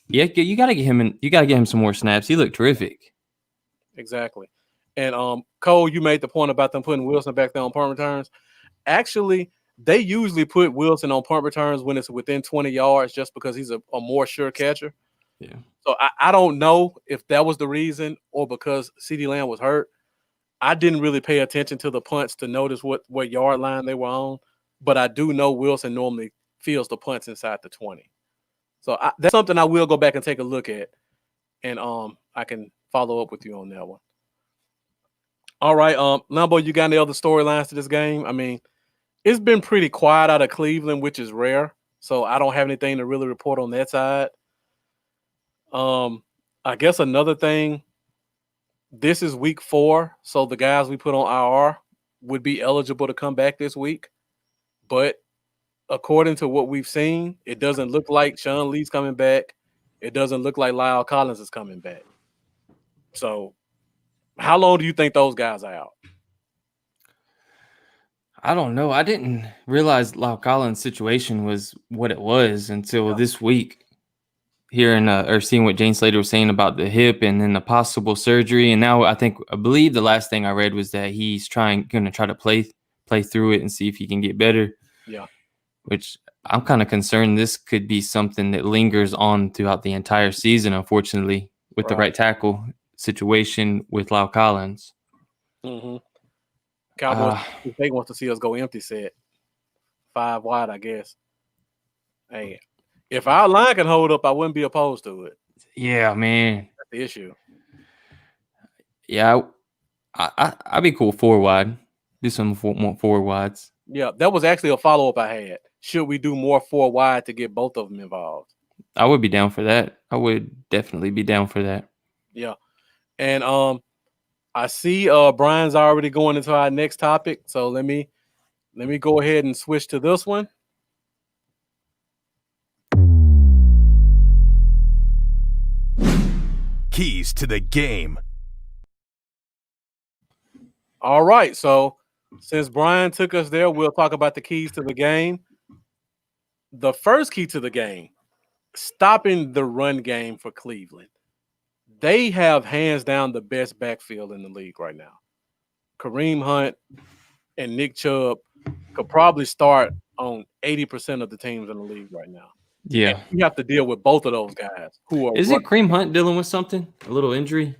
Yeah, you got to get him in. You got to get him some more snaps. He looked terrific. Exactly. And Cole, you made the point about them putting Wilson back there on punt returns. Actually, they usually put Wilson on punt returns when it's within 20 yards just because he's a more sure catcher. Yeah. So I don't know if that was the reason or because CeeDee Lamb was hurt. I didn't really pay attention to the punts to notice what yard line they were on, but I do know Wilson normally feels the punts inside the 20. So that's something I will go back and take a look at, and I can follow up with you on that one. All right, Lambo, you got any other storylines to this game? I mean, it's been pretty quiet out of Cleveland, which is rare, so I don't have anything to really report on that side. I guess another thing, this is week 4, so the guys we put on IR would be eligible to come back this week, but according to what we've seen, it doesn't look like Sean Lee's coming back. It doesn't look like Lyle Collins is coming back. So how long do you think those guys are out? I don't know. I didn't realize Lyle Collins' situation was what it was until this week. Hearing or seeing what Jane Slater was saying about the hip and then the possible surgery, and now I believe the last thing I read was that he's going to try to play through it and see if he can get better. Yeah, which I'm kind of concerned this could be something that lingers on throughout the entire season, unfortunately, with the right tackle situation with Lyle Collins. Mm-hmm. Cowboys, they want to see us go empty set. 5 wide, I guess. Hey, if our line can hold up, I wouldn't be opposed to it. Yeah, man. That's the issue. Yeah, I'd be cool 4 wide. Do some more 4 wides. Yeah, that was actually a follow-up I had. Should we do more 4 wide to get both of them involved? I would be down for that. I would definitely be down for that. Yeah. And I see Brian's already going into our next topic. So let me go ahead and switch to this one. Keys to the game. All right. So since Brian took us there, we'll talk about the keys to the game. The first key to the game, stopping the run game for Cleveland. They have hands down the best backfield in the league right now. Kareem Hunt and Nick Chubb could probably start on 80% of the teams in the league right now. Yeah. And you have to deal with both of those guys who are. Isn't Kareem Hunt dealing with something? A little injury?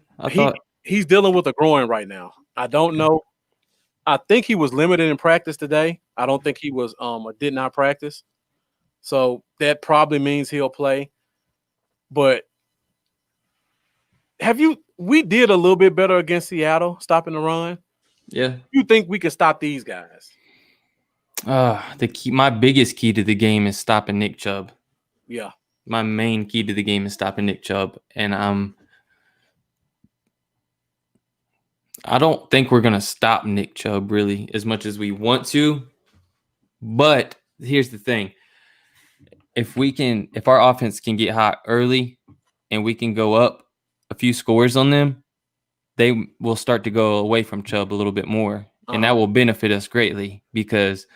He's dealing with a groin right now. I don't know. I think he was limited in practice today. I don't think he was did not practice. So that probably means he'll play. But we did a little bit better against Seattle, stopping the run. Yeah. You think we can stop these guys? My biggest key to the game is stopping Nick Chubb. Yeah. My main key to the game is stopping Nick Chubb. And I don't think we're going to stop Nick Chubb really as much as we want to. But here's the thing. if our offense can get hot early and we can go up a few scores on them, they will start to go away from Chubb a little bit more. And that will benefit us greatly because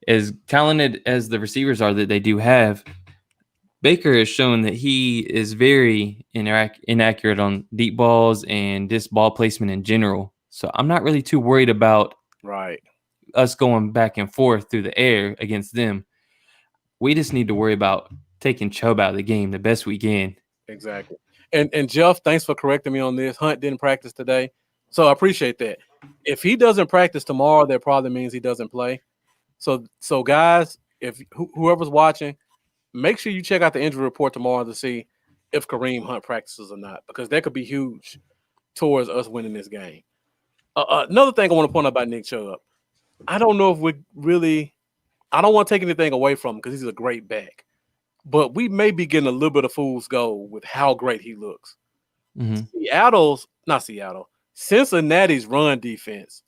as talented as the receivers are that they do have, Baker has shown that he is very inaccurate on deep balls and just ball placement in general. So I'm not really too worried about us going back and forth through the air against them. We just need to worry about taking Chubb out of the game the best we can. Exactly. And Jeff, thanks for correcting me on this. Hunt didn't practice today, so I appreciate that. If he doesn't practice tomorrow, that probably means he doesn't play. So guys, if whoever's watching, make sure you check out the injury report tomorrow to see if Kareem Hunt practices or not, because that could be huge towards us winning this game. Another thing I want to point out about Nick Chubb, I don't know if we really – I don't want to take anything away from him because he's a great back, but we may be getting a little bit of fool's gold with how great he looks. Cincinnati's run defense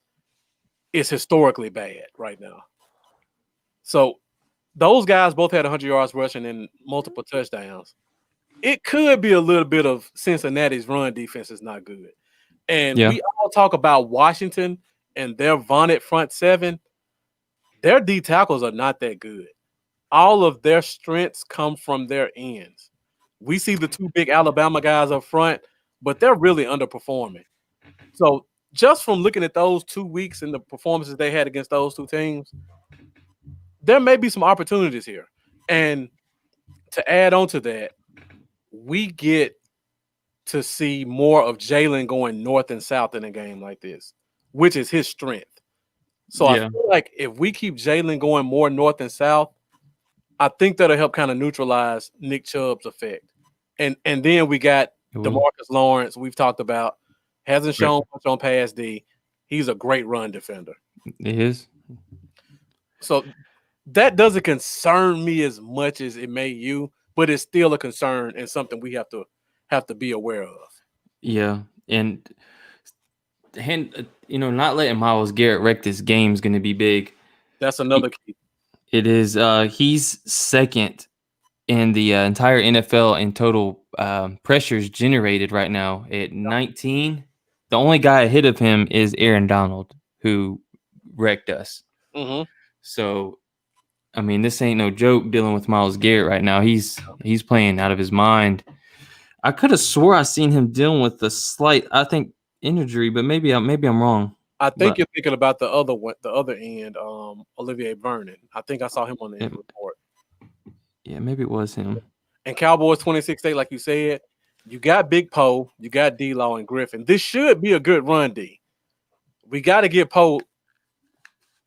is historically bad right now. So those guys both had 100 yards rushing and multiple touchdowns. It could be a little bit of Cincinnati's run defense is not good. And we all talk about Washington and their vaunted front seven. Their D tackles are not that good. All of their strengths come from their ends. We see the two big Alabama guys up front, but they're really underperforming. So just from looking at those 2 weeks and the performances they had against those two teams, there may be some opportunities here. And to add on to that, we get to see more of Jalen going north and south in a game like this, which is his strength. So I feel like if we keep Jalen going more north and south, I think that'll help kind of neutralize Nick Chubb's effect. And then we got DeMarcus Lawrence, we've talked about, hasn't shown much on pass D. He's a great run defender. He is. So that doesn't concern me as much as it may you, but it's still a concern and something we have to be aware of. Yeah, and not letting Myles Garrett wreck this game is going to be big. That's another key. It is. He's second in the entire NFL in total pressures generated right now at 19. The only guy ahead of him is Aaron Donald, who wrecked us. So, I mean, this ain't no joke dealing with Myles Garrett right now. He's playing out of his mind. I could have swore I seen him dealing with a slight, I think, injury, but maybe I'm wrong. I think you're thinking about the other end, Olivier Vernon. I think I saw him on the injury report. Yeah, maybe it was him. And Cowboys 26-8, like you said, you got Big Poe, you got D-Law and Griffin. This should be a good run D. We got to get Poe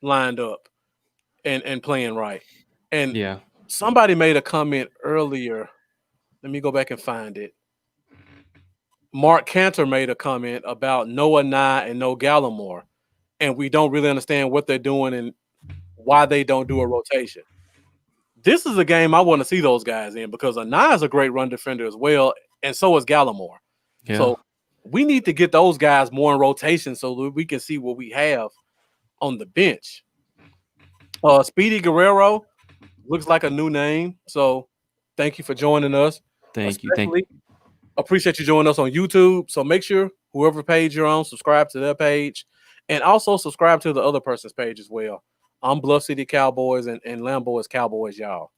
lined up and playing right. And somebody made a comment earlier. Let me go back and find it. Mark Cantor made a comment about Noah Nye and No Gallimore, and we don't really understand what they're doing and why they don't do a rotation. This is a game I want to see those guys in because Nye is a great run defender as well, and so is Gallimore. Yeah. So we need to get those guys more in rotation so that we can see what we have on the bench. Speedy Guerrero looks like a new name, so thank you for joining us. Thank you. Appreciate you joining us on YouTube. So make sure whoever page you're on, subscribe to their page, and also subscribe to the other person's page as well. I'm Bluff City Cowboys and Lambeau is Cowboys, y'all.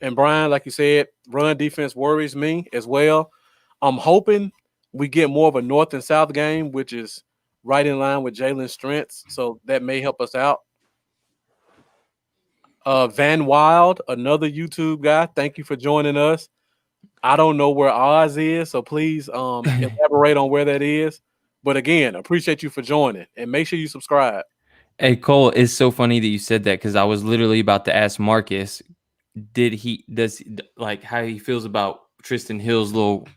And Brian, like you said, run defense worries me as well. I'm hoping we get more of a north and south game, which is right in line with Jalen's strengths. So that may help us out. Van Wild, another YouTube guy. Thank you for joining us. I don't know where Oz is, so please elaborate on where that is. But again, appreciate you for joining, and make sure you subscribe. Hey, Cole, it's so funny that you said that because I was literally about to ask Marcus, how he feels about Tristan Hill's little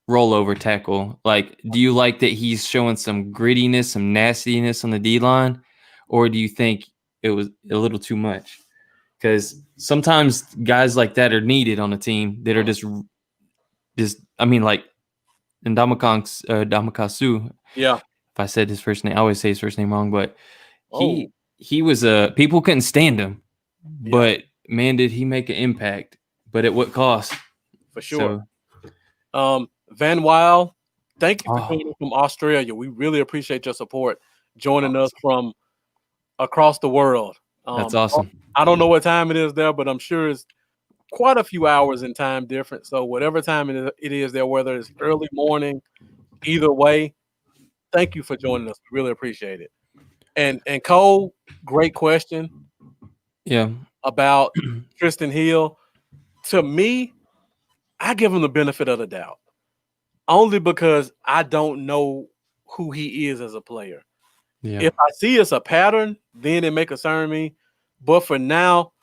rollover tackle? Like, do you like that he's showing some grittiness, some nastiness on the D-line, or do you think it was a little too much? Because sometimes guys like that are needed on a team that are just I mean, like Ndamukong, Yeah. If I said his first name, I always say his first name wrong, but he was people couldn't stand him. But man, did he make an impact? But at what cost? For sure. So, Van Weil, thank you for Oh. joining us from Australia. We really appreciate your support, joining us from across the world. that's awesome. I don't know what time it is there, but I'm sure it's quite a few hours in time difference. So whatever time it is there, whether it's early morning, either way, thank you for joining us. We really appreciate it. And Cole, great question Yeah. about Tristan Hill. To me, I give him the benefit of the doubt, only because I don't know who he is as a player. Yeah. If I see it's a pattern, then it may concern me. But for now,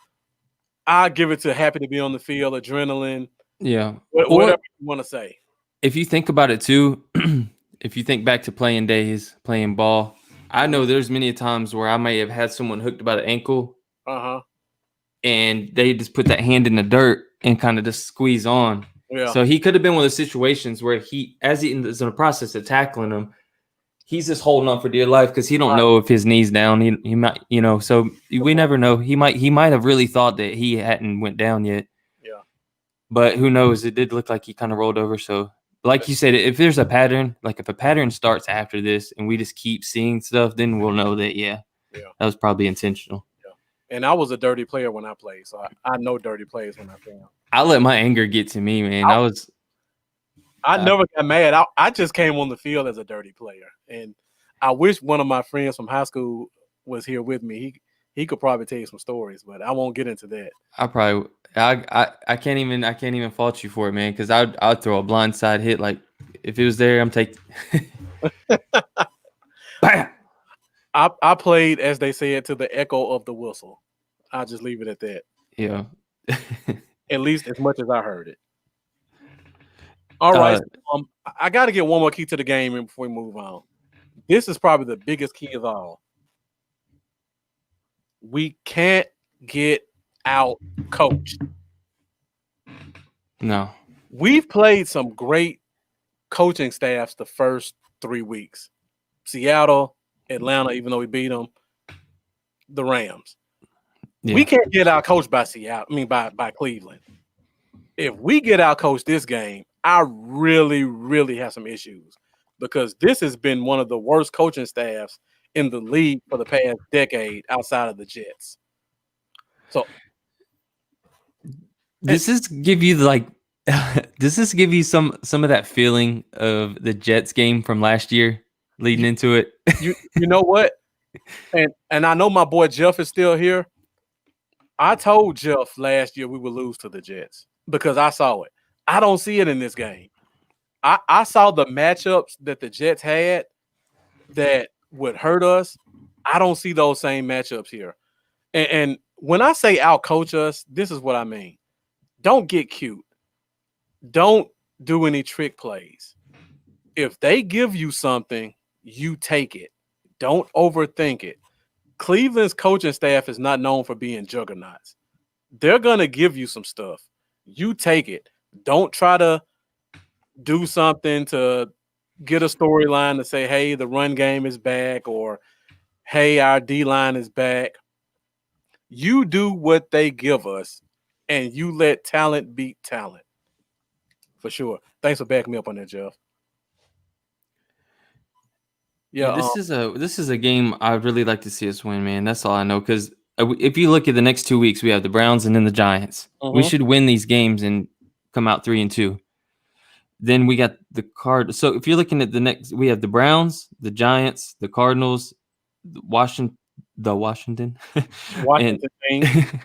I give it to happy to be on the field, adrenaline, Yeah. whatever you want to say. If you think about it too, if you think back to playing days, playing ball, I know there's many times where I may have had someone hooked by the ankle and they just put that hand in the dirt and kind of just squeeze on. Yeah. So he could have been one of those situations where as he is in the process of tackling him, he's just holding on for dear life because he don't know if his knee's down. He might, so we never know. He might have really thought that he hadn't went down yet. Yeah. But who knows? It did look like he kind of rolled over. So like you said, if there's a pattern, like if a pattern starts after this and we just keep seeing stuff, then we'll know that, that was probably intentional. Yeah. And I was a dirty player when I played, so I know dirty plays when I play them. I let my anger get to me, man. I never got mad. I just came on the field as a dirty player. And I wish one of my friends from high school was here with me. He could probably tell you some stories, but I won't get into that. I can't even fault you for it, man, because I'd throw a blindside hit. Like if it was there, I'm taking bam. I played, as they said, to the echo of the whistle. I'll just leave it at that. Yeah. At least as much as I heard it. All right. I got to get one more key to the game before we move on. This is probably the biggest key of all. We can't get out coached. No. We've played some great coaching staffs the first 3 weeks. Seattle, Atlanta, even though we beat them, the Rams. Yeah. We can't get out coached by by Cleveland. If we get out coached this game, I really, really have some issues because this has been one of the worst coaching staffs in the league for the past decade outside of the Jets. So does this give you some of that feeling of the Jets game from last year leading into it? You know what? And I know my boy Jeff is still here. I told Jeff last year we would lose to the Jets because I saw it. I don't see it in this game. I saw the matchups that the Jets had that would hurt us. I don't see those same matchups here. And when I say outcoach us, this is what I mean. Don't get cute. Don't do any trick plays. If they give you something, you take it. Don't overthink it. Cleveland's coaching staff is not known for being juggernauts. They're going to give you some stuff. You take it. Don't try to do something to get a storyline to say, hey, the run game is back, or hey, our D-line is back. You do what they give us, and you let talent beat talent. For sure. Thanks for backing me up on that, Jeff. Yeah, this is a game I'd really like to see us win, man. That's all I know. Because if you look at the next 2 weeks, we have the Browns and then the Giants. We should win these games and come out 3-2. Then we got the Cardinals. So if you're looking at the next, we have the Browns, the Giants, the Cardinals, Washington, and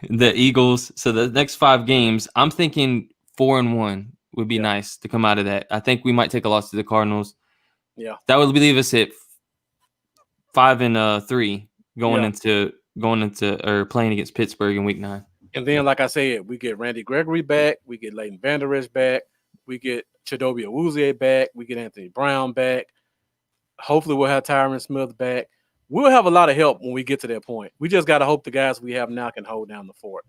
the Eagles. So the next 5 games, I'm thinking 4-1 would be nice to come out of that. I think we might take a loss to the Cardinals. Yeah, that would leave us at 5-3 going into or playing against Pittsburgh in Week 9. And then, like I said, we get Randy Gregory back, we get Leighton Vander Esch back, we get Chidobe Awuzie back, we get Anthony Brown back. Hopefully, we'll have Tyron Smith back. We'll have a lot of help when we get to that point. We just got to hope the guys we have now can hold down the fort.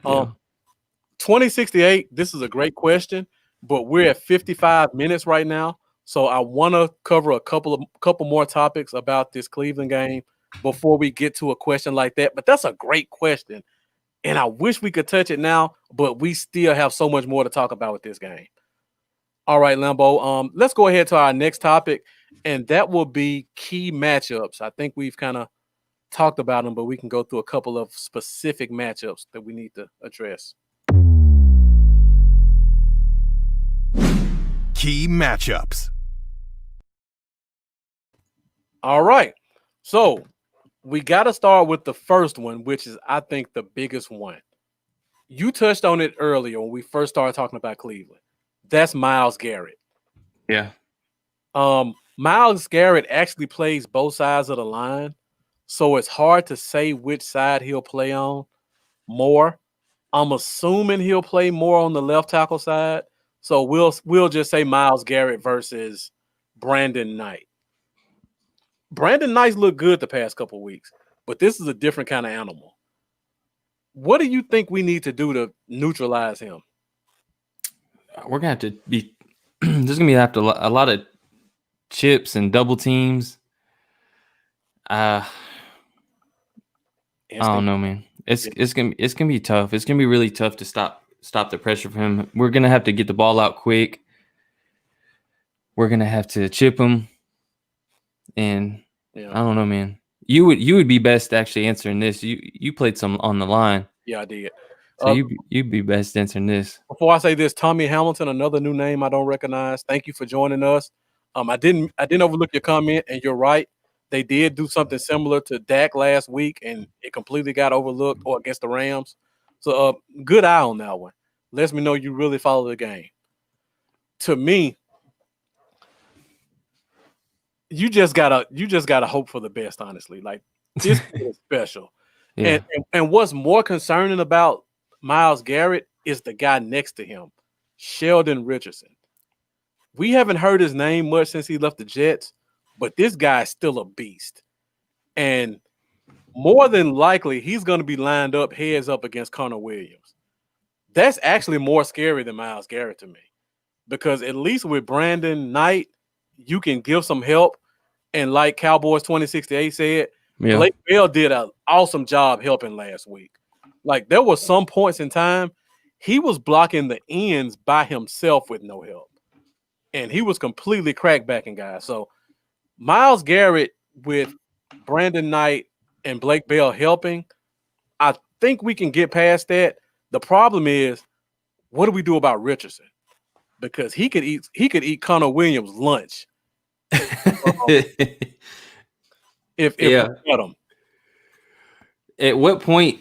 2068, this is a great question, but we're at 55 minutes right now. So I want to cover a couple more topics about this Cleveland game before we get to a question like that. But that's a great question. And I wish we could touch it now, but we still have so much more to talk about with this game. All right, Lambo. Let's go ahead to our next topic, and that will be key matchups. I think we've kind of talked about them, but we can go through a couple of specific matchups that we need to address. Key matchups. All right. So we got to start with the first one, which is, I think, the biggest one. You touched on it earlier when we first started talking about Cleveland. That's Myles Garrett. Yeah. Myles Garrett actually plays both sides of the line, so it's hard to say which side he'll play on more. I'm assuming he'll play more on the left tackle side. So we'll just say Myles Garrett versus Brandon Knight. Brandon Knight's looked good the past couple of weeks, but this is a different kind of animal. What do you think we need to do to neutralize him? We're gonna have to be. There's gonna be a lot of chips and double teams. I don't know, man. It's gonna be tough. It's gonna be really tough to stop the pressure from him. We're gonna have to get the ball out quick. We're gonna have to chip him, and I don't know, man. You would be best actually answering this. You played some on the line. Yeah, I did. So you'd be best answering this. Before I say this, Tommy Hamilton, another new name I don't recognize. Thank you for joining us. I didn't overlook your comment, and you're right. They did do something similar to Dak last week, and it completely got overlooked or against the Rams. So good eye on that one. Lets me know you really follow the game. To me, you just gotta hope for the best, honestly. Like, this is special. Yeah. And what's more concerning about Myles Garrett is the guy next to him, Sheldon Richardson. We haven't heard his name much since he left the Jets, but this guy is still a beast. And more than likely, he's going to be lined up heads up against Connor Williams. That's actually more scary than Myles Garrett to me, because at least with Brandon Knight, you can give some help. And like Cowboys 2068 said, Blake Bell did an awesome job helping last week. Like, there were some points in time he was blocking the ends by himself with no help. And he was completely crackbacking guys. So Myles Garrett with Brandon Knight and Blake Bell helping, I think we can get past that. The problem is, what do we do about Richardson? Because he could eat Connor Williams' lunch. If we got him. At what point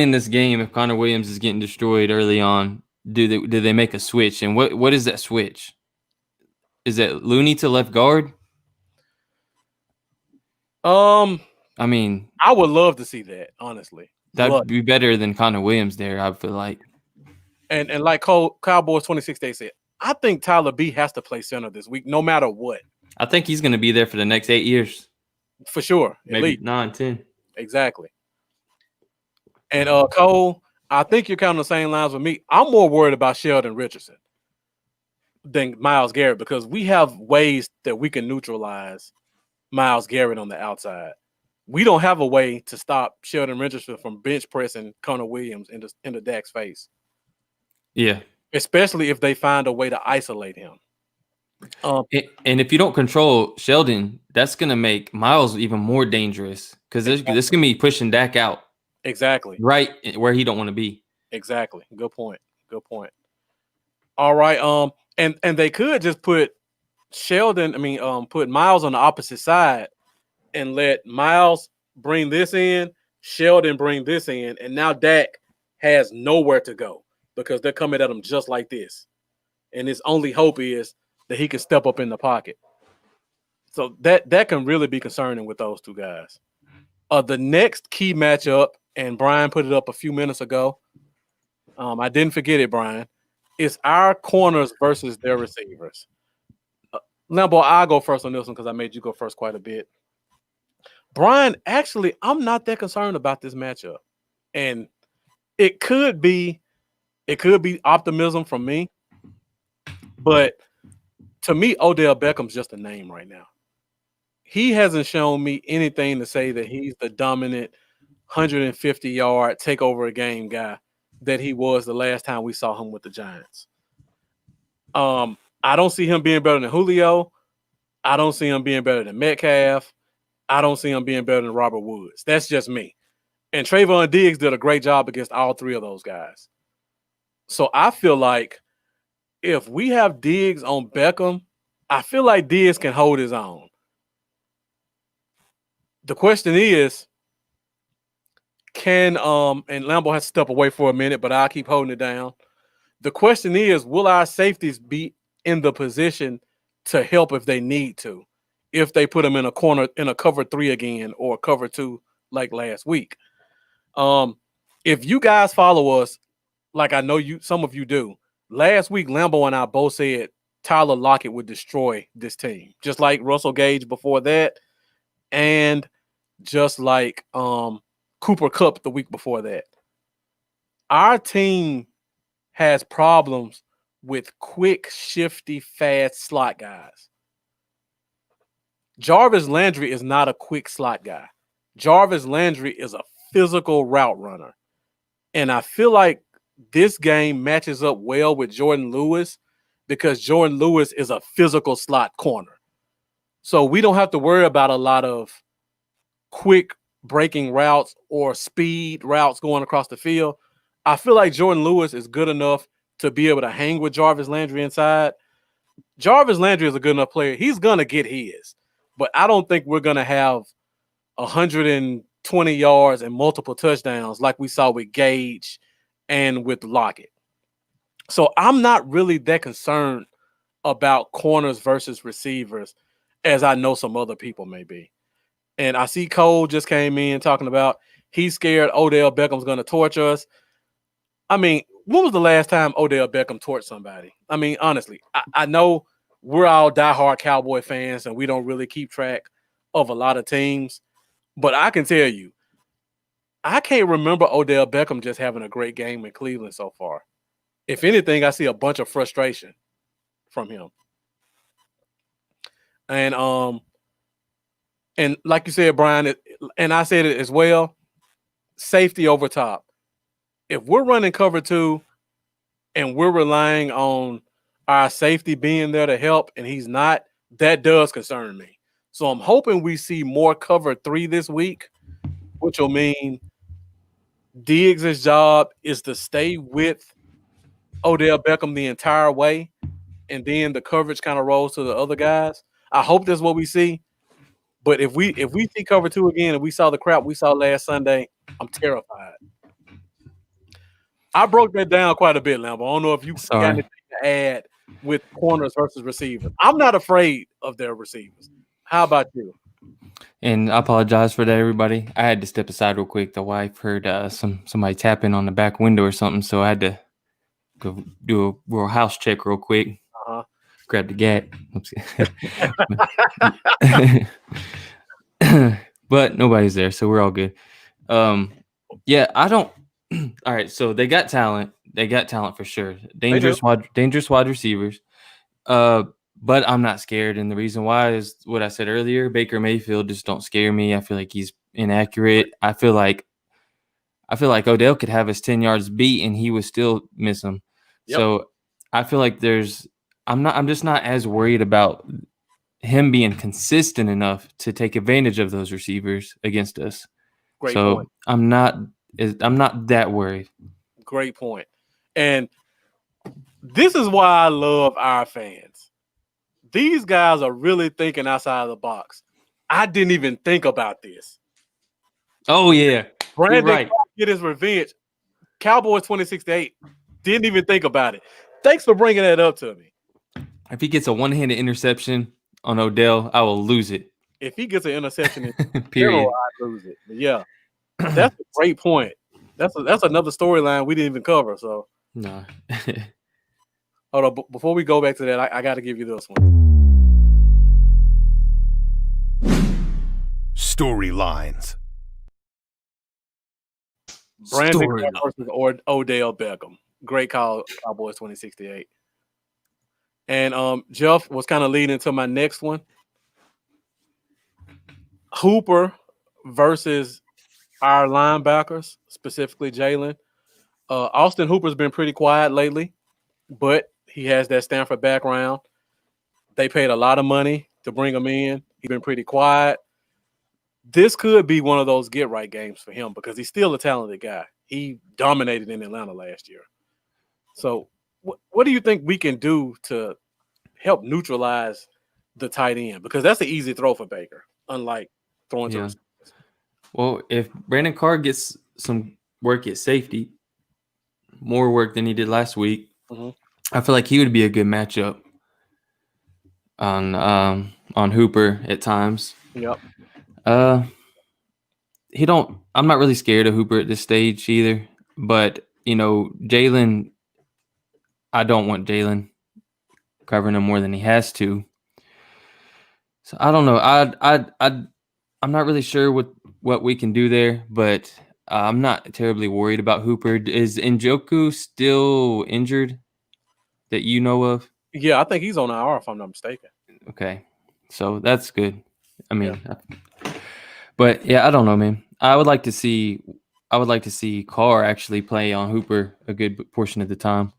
in this game, if Connor Williams is getting destroyed early on, do they make a switch? And what is that switch? Is it Looney to left guard? I mean, I would love to see that, honestly. That'd be better than Connor Williams there, I feel like. And like Cowboys 26 said, I think Tyler B has to play center this week, no matter what. I think he's going to be there for the next 8 years. For sure. Maybe 9, 10. Exactly. And Cole, I think you're kind of on the same lines with me. I'm more worried about Sheldon Richardson than Myles Garrett, because we have ways that we can neutralize Myles Garrett on the outside. We don't have a way to stop Sheldon Richardson from bench pressing Connor Williams into Dak's face. Yeah. Especially if they find a way to isolate him. And if you don't control Sheldon, that's going to make Myles even more dangerous, because this going to be pushing Dak out. Exactly. Right where he don't want to be. Exactly. Good point. All right. And they could just put put Myles on the opposite side and let Myles bring this in, Sheldon bring this in, and now Dak has nowhere to go because they're coming at him just like this. And his only hope is that he can step up in the pocket. So that can really be concerning with those two guys. The next key matchup, and Brian put it up a few minutes ago. I didn't forget it, Brian. It's our corners versus their receivers. Lambo, I'll go first on this one because I made you go first quite a bit. Brian, actually, I'm not that concerned about this matchup. And it could be optimism from me. But to me, Odell Beckham's just a name right now. He hasn't shown me anything to say that he's the dominant 150-yard take over a game guy that he was the last time we saw him with the Giants. I don't see him being better than Julio. I don't see him being better than Metcalf. I don't see him being better than Robert Woods. That's just me. And Trayvon Diggs did a great job against all three of those guys. So I feel like if we have Diggs on Beckham, I feel like Diggs can hold his own. The question is, and Lambeau has to step away for a minute, but I'll keep holding it down. The question is, will our safeties be in the position to help if they need to, if they put them in a corner in a cover 3 again or cover 2 like last week? If you guys follow us, like I know some of you do, last week Lambeau and I both said Tyler Lockett would destroy this team, just like Russell Gage before that, and just like Cooper Kupp the week before that. Our team has problems with quick, shifty, fast slot guys. Jarvis Landry is not a quick slot guy. Jarvis Landry is a physical route runner. And I feel like this game matches up well with Jordan Lewis because Jordan Lewis is a physical slot corner. So we don't have to worry about a lot of quick breaking routes or speed routes going across the field. I feel like Jordan Lewis is good enough to be able to hang with Jarvis Landry inside. Jarvis Landry is a good enough player. He's going to get his. But I don't think we're going to have 120 yards and multiple touchdowns like we saw with Gage and with Lockett. So I'm not really that concerned about corners versus receivers as I know some other people may be. And I see Cole just came in talking about he's scared Odell Beckham's going to torch us. I mean, when was the last time Odell Beckham torched somebody? I mean, honestly, I know we're all diehard Cowboy fans and we don't really keep track of a lot of teams. But I can tell you, I can't remember Odell Beckham just having a great game in Cleveland so far. If anything, I see a bunch of frustration from him. And like you said, Brian, and I said it as well, safety over top. If we're running cover 2 and we're relying on our safety being there to help and he's not, that does concern me. So I'm hoping we see more cover 3 this week, which will mean Diggs' job is to stay with Odell Beckham the entire way, and then the coverage kind of rolls to the other guys. I hope that's what we see. But if we see cover 2 again and we saw the crap we saw last Sunday, I'm terrified. I broke that down quite a bit, Lambo. I don't know if you got anything to add with corners versus receivers. I'm not afraid of their receivers. How about you? And I apologize for that, everybody. I had to step aside real quick. The wife heard somebody tapping on the back window or something, so I had to go do a real house check real quick. Grab the gat. But nobody's there, so we're all good. Yeah, I don't. All right, so they got talent. They got talent for sure. Dangerous wide receivers. But I'm not scared, and the reason why is what I said earlier. Baker Mayfield just don't scare me. I feel like he's inaccurate. I feel like Odell could have his 10 yards beat, and he would still miss him. Yep. So I feel like I'm just not as worried about him being consistent enough to take advantage of those receivers against us. Great point. I'm not that worried. Great point. And this is why I love our fans. These guys are really thinking outside of the box. I didn't even think about this. Oh, yeah. Brandon right. Get his revenge. Cowboys 26-8. Didn't even think about it. Thanks for bringing that up to me. If he gets a one-handed interception on Odell, I will lose it. If he gets an interception in period, I lose it. But yeah, that's a great point. That's another storyline we didn't even cover. So no. Hold on. Before we go back to that, I got to give you this one. Storylines. Brandon versus Odell Beckham. Great call, Cowboys 2068. And Jeff was kind of leading to my next one. Hooper versus our linebackers, specifically Jalen. Austin Hooper's been pretty quiet lately, but he has that Stanford background. They paid a lot of money to bring him in. He's been pretty quiet. This could be one of those get-right games for him because he's still a talented guy. He dominated in Atlanta last year. So what do you think we can do to help neutralize the tight end? Because that's an easy throw for Baker, unlike throwing to receivers. Well, if Brandon Carr gets some work at safety, more work than he did last week, I feel like he would be a good matchup on Hooper at times. Yep. I'm not really scared of Hooper at this stage either, but Jalen, I don't want Jalen covering him more than he has to. So I don't know. I'm not really sure what we can do there, but I'm not terribly worried about Hooper. Is Njoku still injured that you know of? Yeah, I think he's on IR if I'm not mistaken. Okay, so that's good. I mean, but yeah, I don't know, man. I would like to see Carr actually play on Hooper a good portion of the time.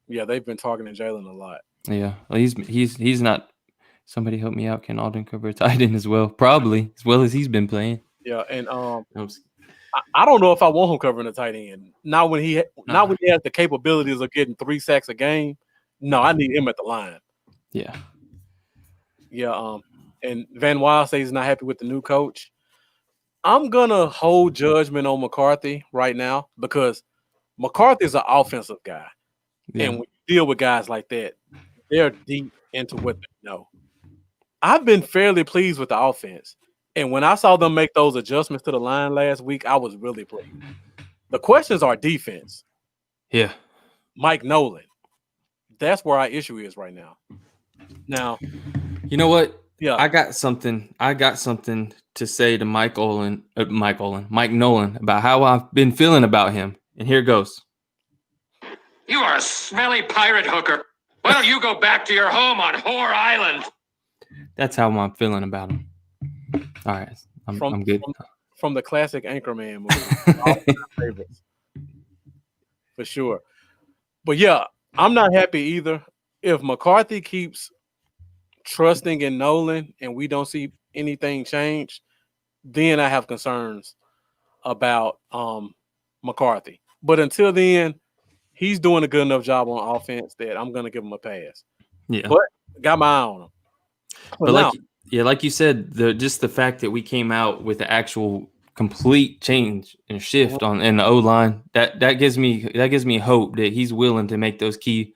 Yeah, they've been talking to Jalen a lot. Yeah, well, he's not. Somebody help me out. Can Alden cover a tight end as well? Probably as well as he's been playing. Yeah, and I don't know if I want him covering the tight end. Not when he has the capabilities of getting 3 sacks a game. No, I need him at the line. Yeah. Yeah. And Van Weil says he's not happy with the new coach. I'm gonna hold judgment on McCarthy right now because McCarthy's an offensive guy, and when you deal with guys like that, they're deep into what they know. I've been fairly pleased with the offense. And when I saw them make those adjustments to the line last week, I was really pleased. The questions are defense. Yeah. Mike Nolan. That's where our issue is right now. Now, you know what? Yeah. I got something to say to Mike Nolan about how I've been feeling about him. And here goes. You are a smelly pirate hooker. Why don't you go back to your home on Whore Island? That's how I'm feeling about him. All right, I'm good. From the classic Anchorman movie, all my favorites, for sure. But yeah, I'm not happy either. If McCarthy keeps trusting in Nolan and we don't see anything change, then I have concerns about McCarthy. But until then, he's doing a good enough job on offense that I'm going to give him a pass. Yeah, but got my eye on him. But like you said, just the fact that we came out with the actual complete change and shift in the O line, that gives me hope that he's willing to make those key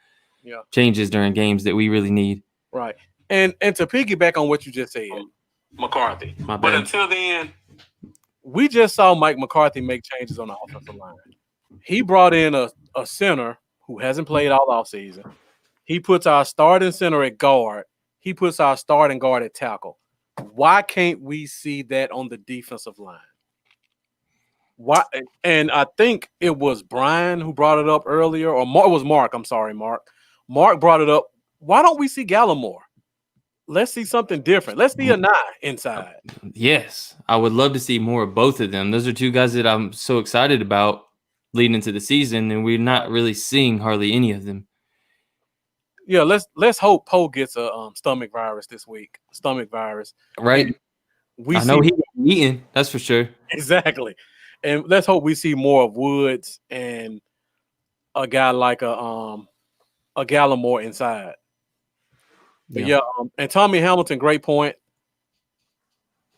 changes during games that we really need. Right. And to piggyback on what you just said, McCarthy. But until then, we just saw Mike McCarthy make changes on the offensive line. He brought in a center who hasn't played all offseason. He puts our starting center at guard. He puts our starting guard at tackle. Why can't we see that on the defensive line? Why? And I think it was Brian who brought it up earlier, or it was Mark. I'm sorry, Mark. Mark brought it up. Why don't we see Gallimore? Let's see something different. Let's see a 9 inside. Yes, I would love to see more of both of them. Those are two guys that I'm so excited about leading into the season, and we're not really seeing hardly any of them. Yeah, let's hope Poe gets a stomach virus this week. Stomach virus, right? I know he's eating. That's for sure. Exactly, and let's hope we see more of Woods and a guy like a Gallimore inside. But and Tommy Hamilton, great point.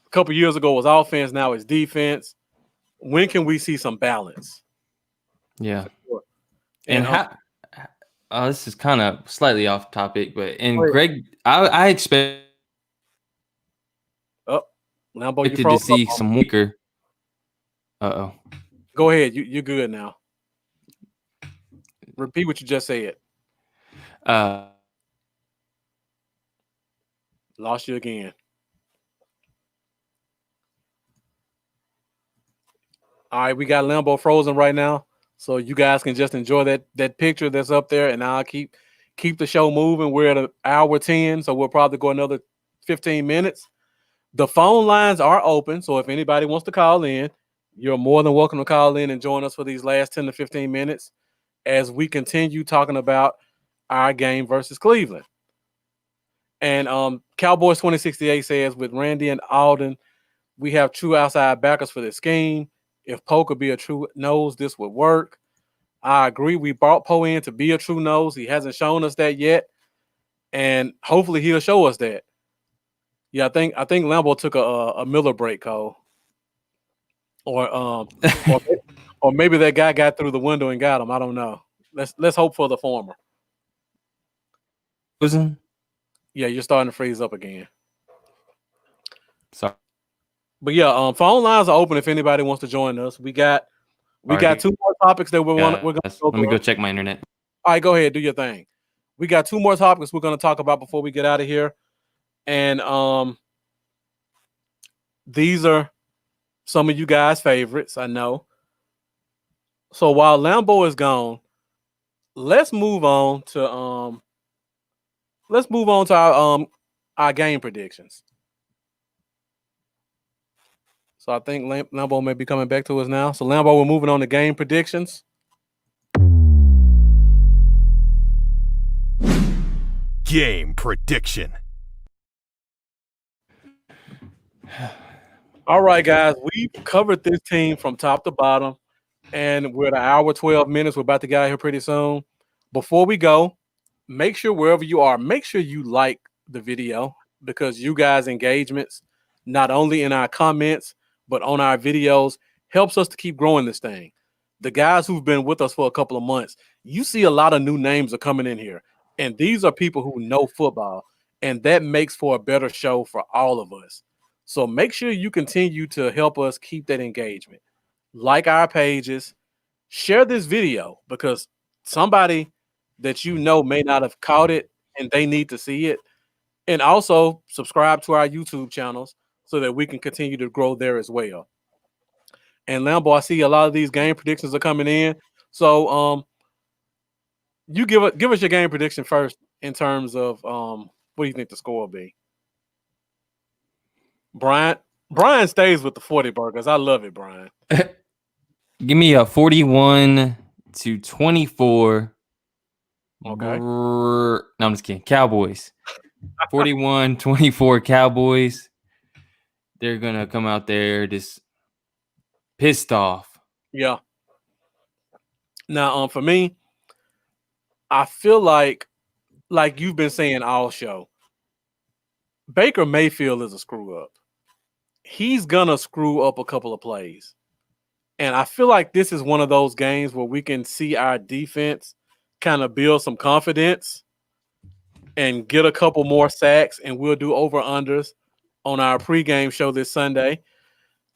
A couple years ago was offense, now it's defense. When can we see some balance? Yeah, sure. And this is kind of slightly off topic, but Greg, I expect to see some weaker. Go ahead, you're good now. Repeat what you just said. Lost you again. All right, we got Lambo frozen right now, so you guys can just enjoy that picture that's up there, and I'll keep the show moving. We're at 1:10, so we'll probably go another 15 minutes. The phone lines are open, so if anybody wants to call in, you're more than welcome to call in and join us for these last 10 to 15 minutes as we continue talking about our game versus Cleveland. And Cowboys 2068 says, with Randy and Alden, we have true outside backers for this scheme. If Poe could be a true nose, this would work. I agree. We brought Poe in to be a true nose. He hasn't shown us that yet, and hopefully he'll show us that. Yeah, I think Lambo took a Miller break, Cole, or maybe that guy got through the window and got him. I don't know. Let's hope for the former. Wasn't? Yeah, you're starting to freeze up again. Sorry. But yeah, phone lines are open if anybody wants to join us. We got two more topics that we're going to go Let me go check my internet. All right, go ahead, do your thing. We got two more topics we're going to talk about before we get out of here. And these are some of you guys' favorites, I know. So while Lambo is gone, let's move on to our game predictions. So I think Lambo may be coming back to us now. So Lambo, we're moving on to game predictions. Game prediction. All right, guys, we've covered this team from top to bottom, and we're at an hour, 12 minutes. We're about to get out here pretty soon. Before we go, make sure wherever you are, make sure you like the video, because you guys' engagements, not only in our comments, but on our videos, helps us to keep growing this thing. The guys who've been with us for a couple of months, you see a lot of new names are coming in here, and these are people who know football, and that makes for a better show for all of us. So make sure you continue to help us keep that engagement. Like our pages, share this video, because somebody that you know may not have caught it and they need to see it. And also subscribe to our YouTube channels so that we can continue to grow there as well. And Lambo, I see a lot of these game predictions are coming in. So you give us your game prediction first in terms of what do you think the score will be? Brian stays with the 40 burgers. I love it, Brian. Give me a 41-24. Okay. No, I'm just kidding. Cowboys. 41-24 Cowboys. They're going to come out there just pissed off. Yeah. Now, for me, I feel like you've been saying all show, Baker Mayfield is a screw up. He's going to screw up a couple of plays. And I feel like this is one of those games where we can see our defense kind of build some confidence and get a couple more sacks, and we'll do over-unders on our pregame show this Sunday.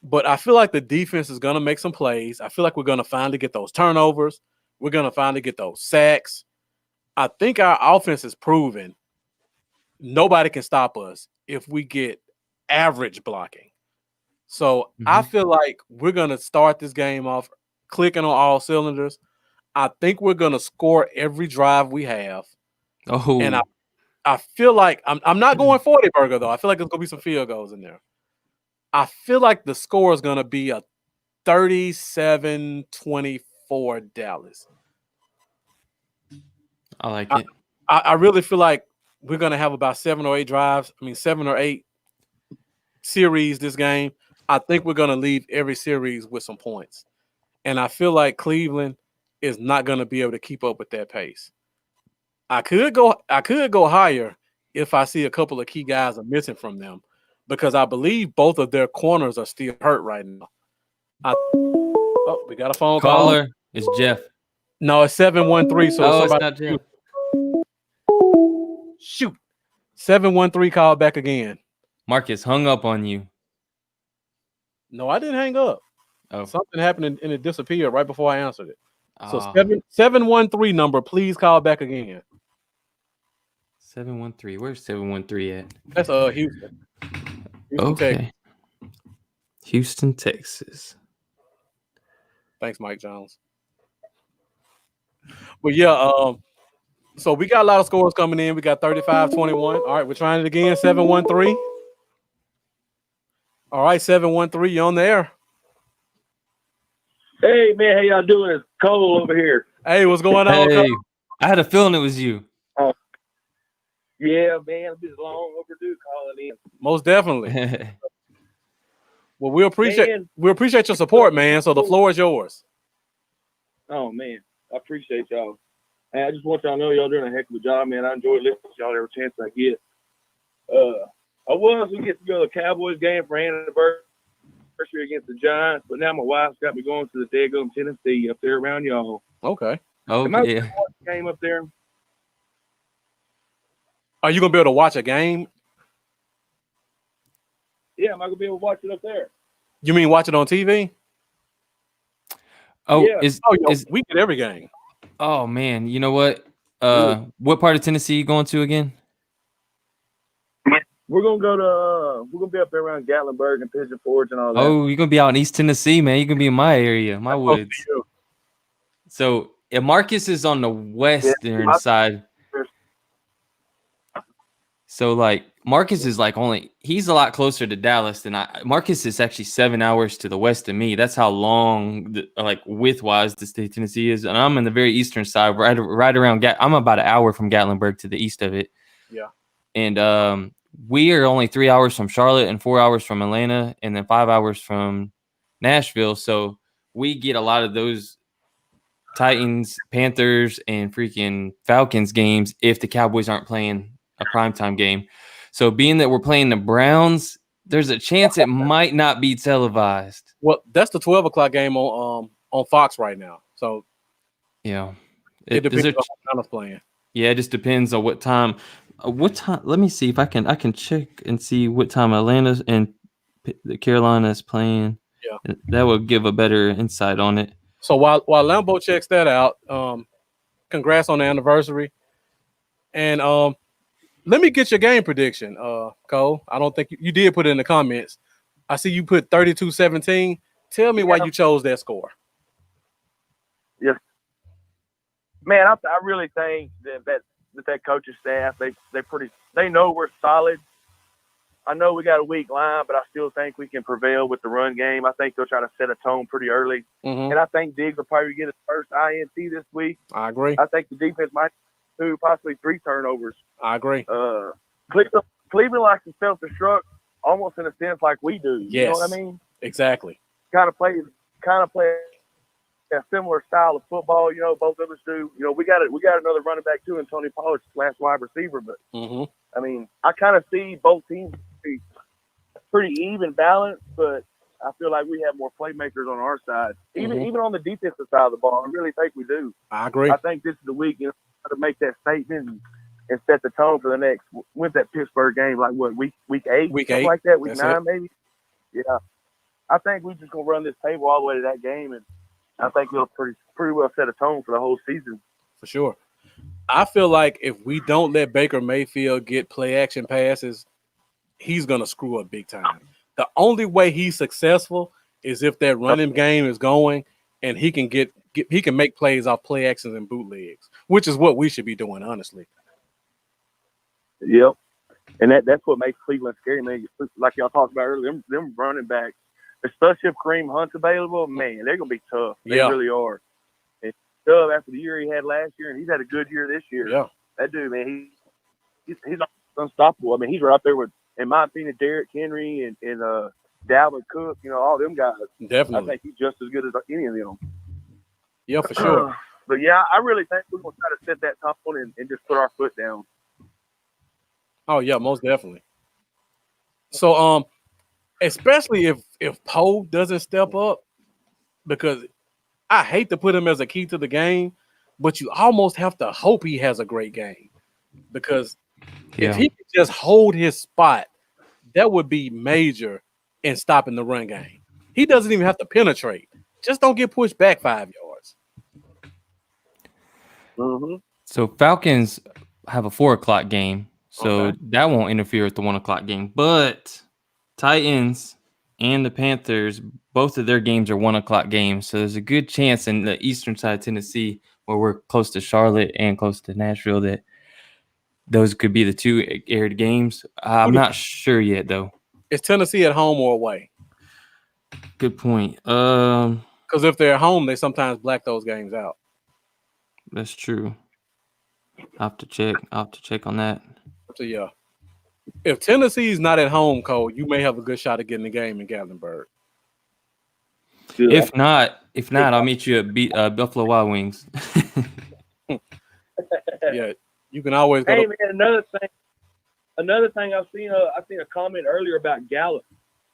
But I feel like the defense is going to make some plays. I feel like we're going to finally get those turnovers. We're going to finally get those sacks. I think our offense is proven nobody can stop us if we get average blocking. So I feel like we're going to start this game off clicking on all cylinders. I think we're going to score every drive we have. Oh. And I feel like I'm not going 40 burger, though. I feel like there's going to be some field goals in there. I feel like the score is going to be a 37-24 Dallas. I like it. I really feel like we're going to have about 7 or 8 series this game. I think we're going to leave every series with some points. And I feel like Cleveland is not going to be able to keep up with that pace. I could go higher if I see a couple of key guys are missing from them, because I believe both of their corners are still hurt right now. We got a phone call. Caller, it's Jeff. No, it's 713. So it's not Jeff. Shoot. 713 call back again. Marcus hung up on you. No, I didn't hang up. Oh. Something happened and it disappeared right before I answered it. So 713 number, please call back again. 713. Where's 713 at? That's Houston. Okay. Texas. Houston, Texas. Thanks, Mike Jones. But yeah, so we got a lot of scores coming in. We got 35-21. All right, we're trying it again. 713. All right, 713, you on the air. Hey, man, how y'all doing? It's Cole over here. Hey, what's going on? Hey, I had a feeling it was you. Yeah, man, I've been long overdue calling in. Most definitely. Well, we appreciate Man. your support, man. So the floor is yours. Oh, man, I appreciate y'all. And I just want y'all to know y'all doing a heck of a job, man. I enjoy listening to y'all every chance I get. We get to go to the Cowboys game for anniversary against the Giants, but now my wife's got me going to the Daggum, Tennessee, up there around y'all. Okay. Am I Okay. watch the game up there? Are you gonna be able to watch a game? Yeah, am I gonna be able to watch it up there? You mean watch it on TV? Oh, Yeah. We get every game. Oh man, you know what? What part of Tennessee you going to again? We're gonna be up there around Gatlinburg and Pigeon Forge and all that. Oh, you're gonna be out in East Tennessee, man. You're gonna be in my area, my woods. So Marcus is on the western side. So like Marcus is like he's a lot closer to Dallas than Marcus is actually 7 hours to the west of me. That's how long width wise the state of Tennessee is. And I'm in the very eastern side, right around I'm about an hour from Gatlinburg to the east of it. Yeah. And we are only 3 hours from Charlotte and 4 hours from Atlanta and then 5 hours from Nashville. So we get a lot of those Titans, Panthers, and freaking Falcons games if the Cowboys aren't playing a primetime game. So being that we're playing the Browns, there's a chance it might not be televised. Well, that's the 12 o'clock game on Fox right now. So yeah, it depends on what kind of playing. Yeah, it just depends on what time. Let me see if I can check and see what time Atlanta and the Carolina is playing. Yeah, that will give a better insight on it. So while Lambo checks that out, congrats on the anniversary. And let me get your game prediction, Cole. I don't think you did put it in the comments. I see you put 32-17. Tell me why you chose that score. Yes, man. I really think that coaching staff they know we're solid. I know we got a weak line, but I still think we can prevail with the run game. I think they'll try to set a tone pretty early, and I think Diggs will probably get his first INT this week. I agree. I think the defense might do possibly 3 turnovers. I agree. Cleveland likes to self-destruct almost in a sense like we do. Yes. You know what I mean? Exactly. Kind of play a similar style of football. You know, both of us do. You know, we got another running back too, and Tony Pollard's last wide receiver. But I mean, I kind of see both teams pretty even balanced, but I feel like we have more playmakers on our side, even on the defensive side of the ball. I really think we do. I agree. I think this is the week, to make that statement and set the tone for the next. When's that Pittsburgh game? Like what, week 8? Week something 8. Like that, week That's 9 it. maybe? Yeah. I think we're just going to run this table all the way to that game, and I think we'll pretty well set a tone for the whole season. For sure. I feel like if we don't let Baker Mayfield get play action passes, he's going to screw up big time. The only way he's successful is if that running game is going and he can he can make plays off play actions and bootlegs, which is what we should be doing, honestly. Yep. And that's what makes Cleveland scary, man. Like y'all talked about earlier, them running backs, especially if Kareem Hunt's available, man, they're going to be tough. They really are. And tough after the year he had last year, and he's had a good year this year. Yeah. That dude, man, he's unstoppable. I mean, he's right up there with, in my opinion, Derrick Henry and Dalvin Cook, all them guys. Definitely. I think he's just as good as any of them. Yeah, for sure. But, yeah, I really think we're going to try to set that tone and just put our foot down. Oh, yeah, most definitely. So, especially if Poe doesn't step up, because I hate to put him as a key to the game, but you almost have to hope he has a great game. Because if he could just hold his spot, that would be major in stopping the run game. He doesn't even have to penetrate. Just don't get pushed back 5 yards. So Falcons have a 4 o'clock game, so that won't interfere with the 1 o'clock game. But Titans and the Panthers, both of their games are 1 o'clock games. So there's a good chance in the eastern side of Tennessee, where we're close to Charlotte and close to Nashville, that those could be the 2 aired games. I'm not sure yet, though. Is Tennessee at home or away? Good point. Because if they're at home, they sometimes black those games out. That's true. I'll have to check on that. So yeah, if Tennessee's not at home, Cole, you may have a good shot at getting the game in Gatlinburg. If not, I'll meet you at Buffalo Wild Wings. Yeah, you can always go. Hey, man, another thing I've seen a comment earlier about Gallup.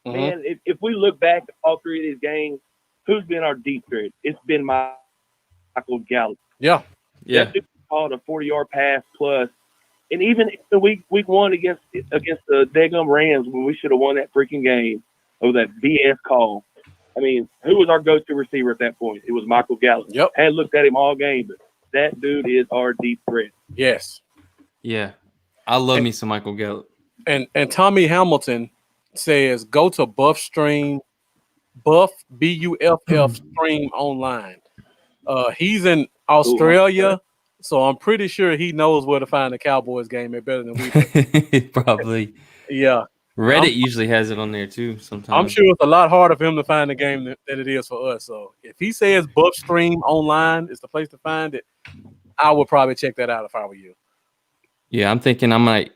Mm-hmm. Man, if we look back at all three of these games, who's been our deep threat? It's been Michael Gallup. Yeah. That dude called a 40-yard pass plus. And even in week one against the Daggum Rams, when we should have won that freaking game over that BS call. I mean, who was our go-to receiver at that point? It was Michael Gallup. Yep. I had looked at him all game, but that dude is our deep threat. Yes. Yeah. I love me some Michael Gallup. And Tommy Hamilton says go to Buff BUFF stream online. He's in Australia, so I'm pretty sure he knows where to find the Cowboys game better than we do. Probably. Yeah. Reddit usually has it on there too sometimes. I'm sure it's a lot harder for him to find the game than it is for us. So if he says Buff stream online is the place to find it, I would probably check that out if I were you. Yeah, I'm thinking I might.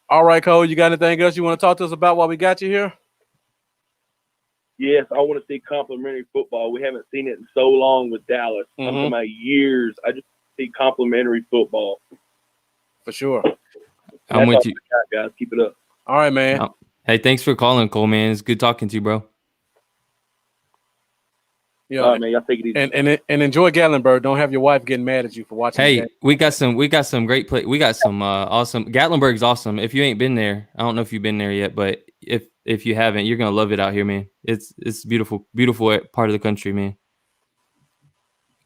All right, Cole, you got anything else you want to talk to us about while we got you here? Yes, I want to see complimentary football. We haven't seen it in so long with Dallas. I'm talking about years. I just see complimentary football. For sure. I'm with you. Guys, keep it up. All right, man. Hey, thanks for calling, Cole, man. It's good talking to you, bro. Yeah, all right, man. Y'all take it easy. And enjoy Gatlinburg. Don't have your wife getting mad at you for watching. Hey, we got some great play. We got some awesome. Gatlinburg's awesome. If you ain't been there, I don't know if you've been there yet, but if you haven't, you're gonna love it out here, man. It's beautiful part of the country, man.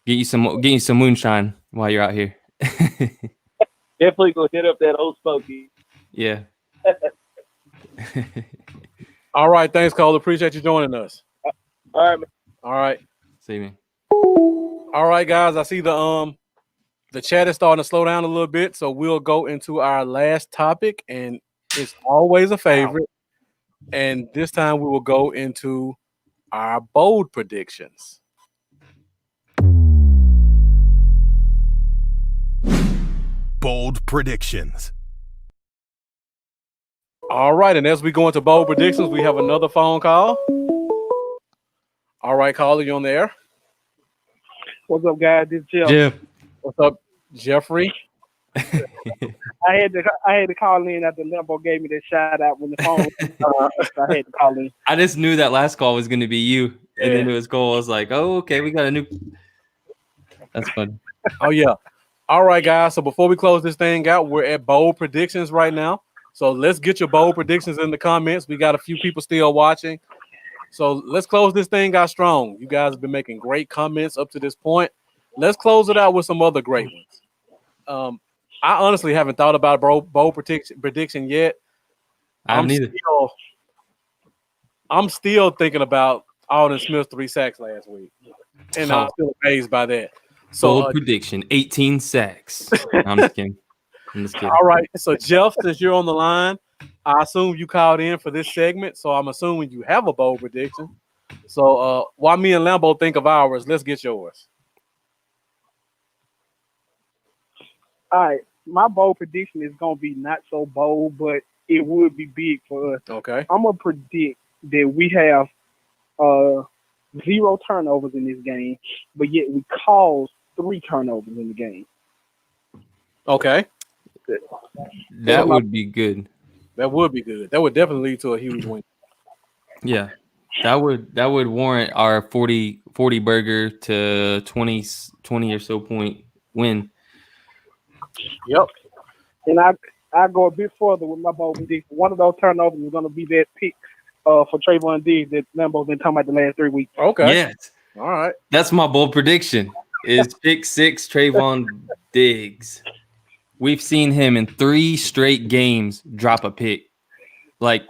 Get you some moonshine while you're out here. Definitely go hit up that old Spokey. Yeah. All right, thanks, Cole. Appreciate you joining us. All right, man. All right. See you, man. All right, guys. I see the chat is starting to slow down a little bit, so we'll go into our last topic, and it's always a favorite. And this time we will go into our bold predictions. Bold predictions. All right, and as we go into bold predictions, we have another phone call. All right, caller, you on the air? What's up, guys? This is Jeff. Jeff. What's up, Jeffrey? I had to call in after Limbo gave me that shout out when the phone. So I had to call in. I just knew that last call was going to be you, and then it was Cole. I was like, "Oh, okay, we got a new." That's fun. Oh yeah. All right, guys. So before we close this thing out, we're at bold predictions right now. So let's get your bold predictions in the comments. We got a few people still watching. So let's close this thing out strong. You guys have been making great comments up to this point. Let's close it out with some other great ones. I honestly haven't thought about a bold prediction yet. I haven't either. I'm still thinking about Alden Smith's 3 sacks last week, and I'm still amazed by that. So bold prediction: 18 sacks. I'm just kidding. All right. So Jeff, since you're on the line, I assume you called in for this segment, so I'm assuming you have a bold prediction. So while me and Lambo think of ours, let's get yours. All right, my bold prediction is gonna be not so bold, but it would be big for us. Okay. I'm gonna predict that we have 0 turnovers in this game, but yet we cause 3 turnovers in the game. Okay. That would be good. That would be good. That would definitely lead to a huge win. Yeah. That would warrant our 40 burger to 20 or so point win. Yep. And I go a bit further with my bold prediction. One of those turnovers is going to be that pick for Trayvon Diggs that Lambo's been talking about the last 3 weeks. Okay. Yes. All right. That's my bold prediction. Is pick 6 Trayvon Diggs. We've seen him in 3 straight games drop a pick. Like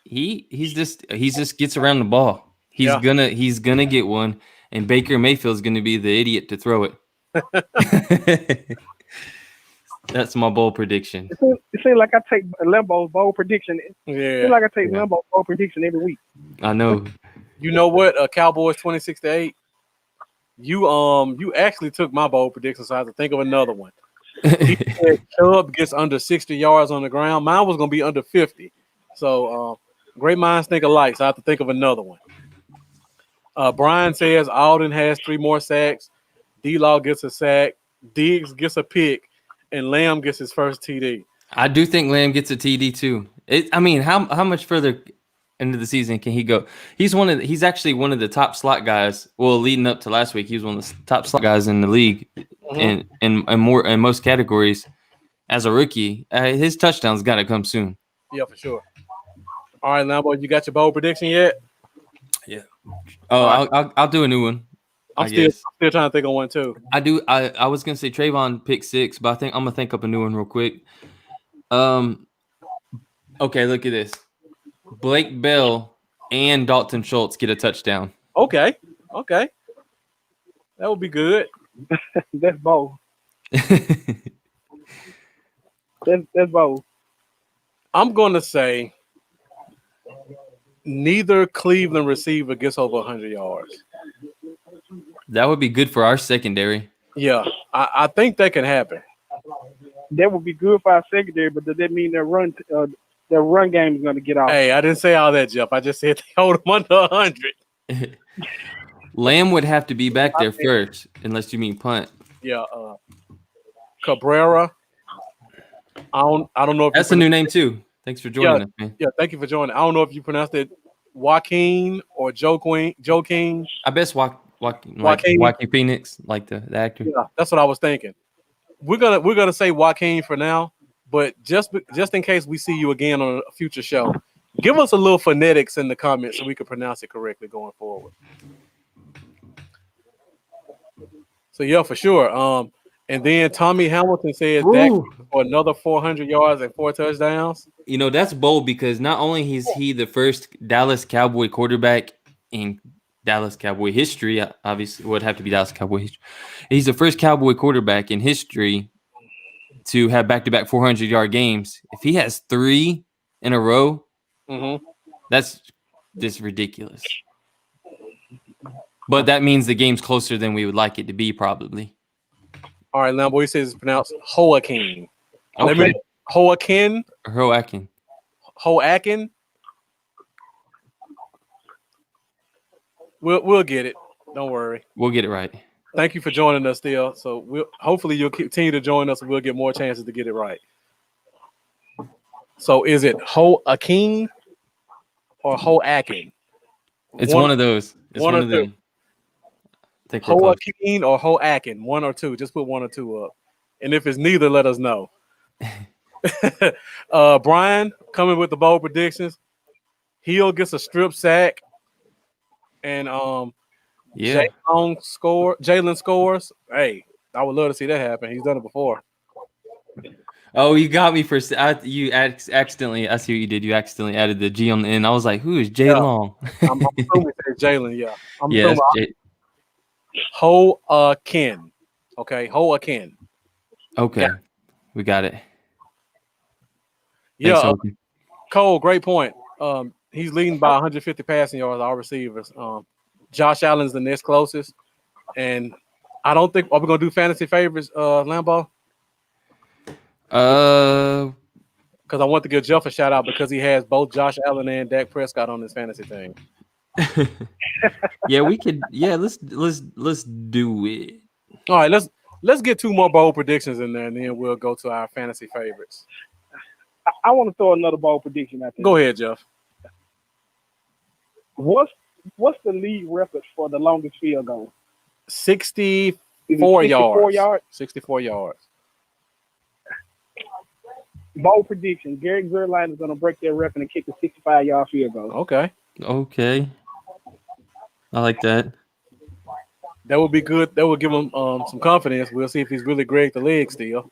he just gets around the ball. He's gonna get one, and Baker Mayfield's gonna be the idiot to throw it. That's my bold prediction. It seems like I take Limbo's bold prediction. It Yeah. seems like I take Yeah. Limbo's bold prediction every week. I know. You know what? Cowboys 26-8. You actually took my bold prediction, so I have to think of another one. He said Chubb gets under 60 yards on the ground. Mine was gonna be under 50. So great minds think alike. So I have to think of another one. Brian says Alden has 3 more sacks. D-Law gets a sack. Diggs gets a pick, and Lamb gets his first TD. I do think Lamb gets a TD too. I mean, how much further into the season can he go? He's actually one of the top slot guys. Well, leading up to last week, he was one of the top slot guys in the league, and in most categories as a rookie. His touchdown's got to come soon. Yeah, for sure. All right, Lambo, you got your bold prediction yet? Yeah. Oh, right. I'll do a new one. I'm still trying to think of one too. I do. I was gonna say Trayvon pick 6, but I think I'm gonna think up a new one real quick. Okay, look at this. Blake Bell and Dalton Schultz get a touchdown. Okay. That would be good. That's bold. That's bold. I'm gonna say neither Cleveland receiver gets over 100 yards. That would be good for our secondary. Yeah, I think that can happen. That would be good for our secondary, but does that mean their run game is going to get off? Hey, I didn't say all that, Jeff. I just said they hold them under 100. Lamb would have to be back there first, unless you mean punt. Yeah, Cabrera. I don't know if that's a new name too. Thanks for joining us, man. Yeah, thank you for joining. I don't know if you pronounced it Joaquin or Joaquin. I bet Joaquin Phoenix, like the actor. Yeah, that's what I was thinking. We're gonna say Joaquin for now, but just in case we see you again on a future show, give us a little phonetics in the comments so we can pronounce it correctly going forward. So yeah, for sure. And then Tommy Hamilton says Dak for another 400 yards and 4 touchdowns. You know, that's bold because not only is he the first Dallas Cowboy quarterback in Dallas Cowboy history, obviously would have to be Dallas Cowboy history. He's the first Cowboy quarterback in history to have back-to-back 400-yard games. If he has 3 in a row, that's just ridiculous. But that means the game's closer than we would like it to be, probably. All right, Lambo, he says it's pronounced Joaquin. Okay. Joaquin. We'll get it. Don't worry. We'll get it right. Thank you for joining us, still. So hopefully you'll continue to join us, and we'll get more chances to get it right. So is it Joaquin or Joaquin? It's one of those. It's one of them. Joaquin or Joaquin, 1 or 2. Just put 1 or 2 up. And if it's neither, let us know. Brian coming with the bold predictions. Hill gets a strip sack. And Jalen scores. Hey, I would love to see that happen. He's done it before. Oh, you got me for you accidentally. I see what you did. You accidentally added the G on the end. I was like, who is Jay Long? I'm assuming it's Jalen. Yeah. Joaquin. Okay, Joaquin. Okay, we got it. Yeah, Thanks, Cole, great point. He's leading by 150 passing yards, our receivers. Josh Allen's the next closest. And I don't think, are we going to do fantasy favorites, Lambo? Because I want to give Jeff a shout out because he has both Josh Allen and Dak Prescott on his fantasy thing. Yeah, we could. Yeah, let's do it. All right, let's get 2 more bold predictions in there, and then we'll go to our fantasy favorites. I want to throw another bold prediction out there. Go ahead, Jeff. What's the league record for the longest field goal? 64 yards. 64 yards. Bold prediction. Gary Zerline is going to break their record and kick a 65-yard field goal. Okay. I like that. That would be good. That would give him some confidence. We'll see if he's really great the leg still.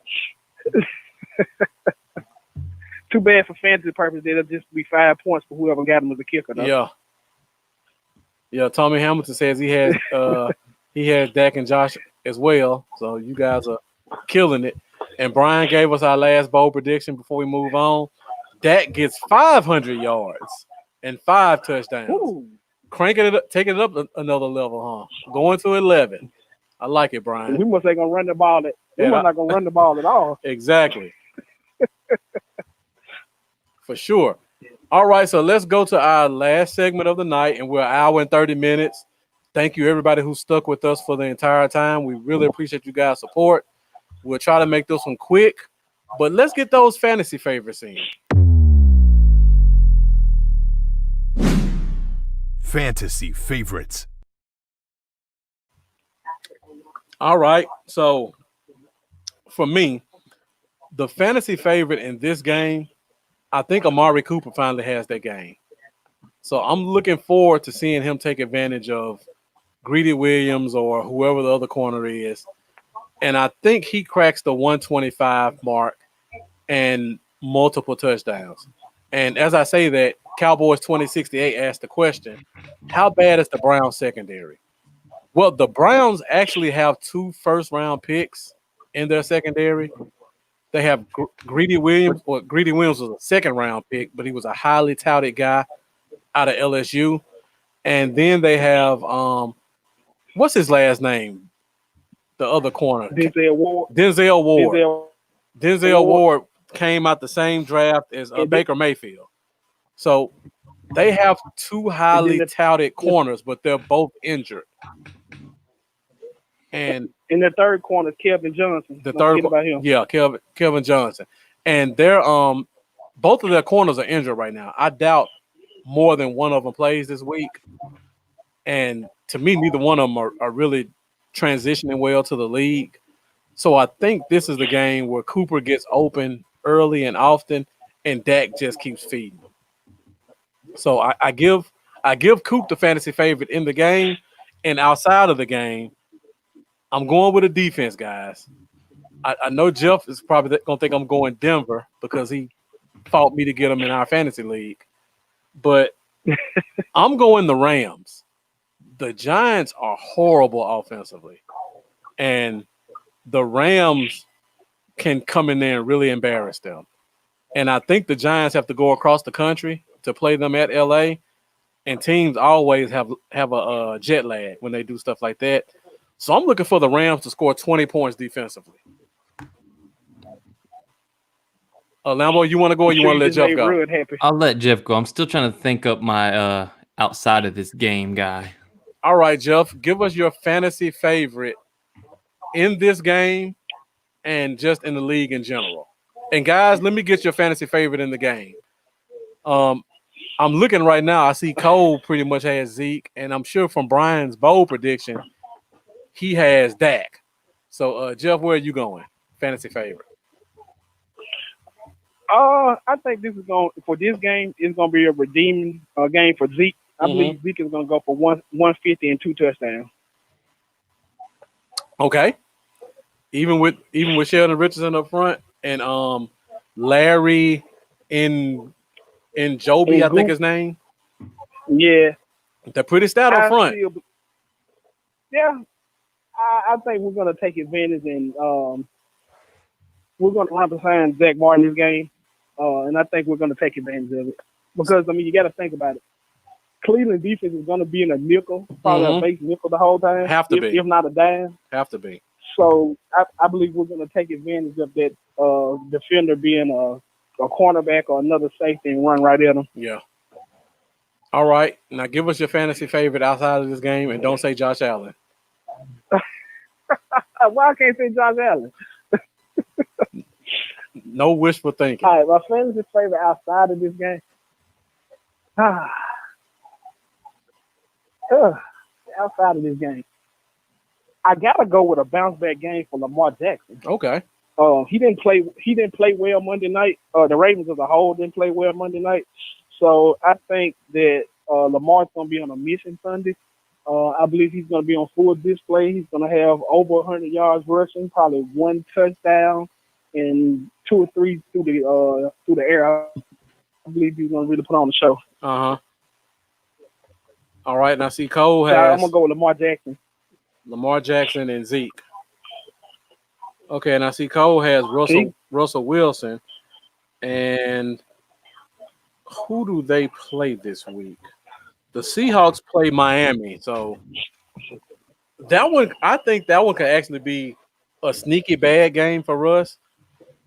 Too bad for fantasy purposes. It'll just be 5 points for whoever got him as a kicker. Though. Yeah. Tommy Hamilton says he has Dak and Josh as well. So you guys are killing it. and Brian gave us our last bold prediction before we move on. Dak gets 500 yards and 5 touchdowns. Ooh. Cranking it up, taking it up another level, huh? Going to 11. I like it, Brian. We must ain't gonna run the ball. We Yeah, must not gonna run the ball at all. Exactly. For sure. All right, so let's go to our last segment of the night, and we're an hour and 30 minutes. Thank you, everybody who stuck with us for the entire time. We really appreciate you guys' support. We'll try to make this one quick, but let's get those fantasy favorites in. Fantasy favorites. All right, so for me, the fantasy favorite in this game, I think Amari Cooper finally has that game. So I'm looking forward to seeing him take advantage of Greedy Williams or whoever the other corner is. And I think he cracks the 125 mark and multiple touchdowns. And as I say that, Cowboys 2068 asked the question, how bad is the Browns secondary? Well, the Browns actually have 2 first-round picks in their secondary. They have Greedy Williams, or Greedy Williams was a second-round pick, but he was a highly touted guy out of LSU. And then they have, what's his last name? The other corner. Denzel Ward. Denzel Ward came out the same draft as Baker Mayfield. So they have 2 highly touted corners, but they're both injured. And in the third corner, Kelvin Johnson. The third, about him. Yeah, Kelvin Johnson. And they're both of their corners are injured right now. I doubt more than one of them plays this week. And to me, neither one of them are really transitioning well to the league. So I think this is the game where Cooper gets open early and often, and Dak just keeps feeding him. So I give Coop the fantasy favorite in the game, and outside of the game, I'm going with a defense, guys. I know Jeff is probably going to think I'm going Denver because he fought me to get him in our fantasy league. But I'm going the Rams. The Giants are horrible offensively. And the Rams can come in there and really embarrass them. And I think the Giants have to go across the country to play them at LA. And teams always have a jet lag when they do stuff like that. So I'm looking for the Rams to score 20 points defensively. Lambo, you want to go or you want to let Jeff go? I'll let Jeff go. I'm still trying to think up my outside of this game guy. All right, Jeff, give us your fantasy favorite in this game and just in the league in general. And guys, let me get your fantasy favorite in the game. I'm looking right now. I see Cole pretty much has Zeke, and I'm sure from Brian's bold prediction, he has Dak. So, Jeff, where are you going? Fantasy favorite. I think this is going for this game. It's going to be a redeeming game for Zeke. I believe Zeke is going to go for 150 and 2 touchdowns. Okay. Even with Sheldon Richardson up front and Larry in Joby, I think his name. Yeah. They're pretty stout up front. I think we're going to take advantage and we're going to run behind Zach Martin this game. And I think we're going to take advantage of it. Because, I mean, you got to think about it. Cleveland defense is going to be in a nickel, probably a base nickel the whole time. Have to be. If not a dime. Have to be. So I believe we're going to take advantage of that defender being a cornerback or another safety and run right at him. Yeah. All right. Now give us your fantasy favorite outside of this game and don't say Josh Allen. Why I can't say Josh Allen? No wishful thinking. All right, my fantasy favorite outside of this game. Outside of this game, I gotta go with a bounce back game for Lamar Jackson. Okay. He didn't play well Monday night. The Ravens as a whole didn't play well Monday night. So I think that Lamar's gonna be on a mission Sunday. I believe he's gonna be on full display. He's gonna have over 100 yards rushing, probably 1 touchdown, and 2 or 3 through the air. I believe he's gonna really put on the show. All right, now see Cole has. I'm gonna go with Lamar Jackson. Lamar Jackson and Zeke. Okay, and I see Cole has See? Russell Wilson, and who do they play this week? The Seahawks play Miami, so that one I think that one could actually be a sneaky bad game for us.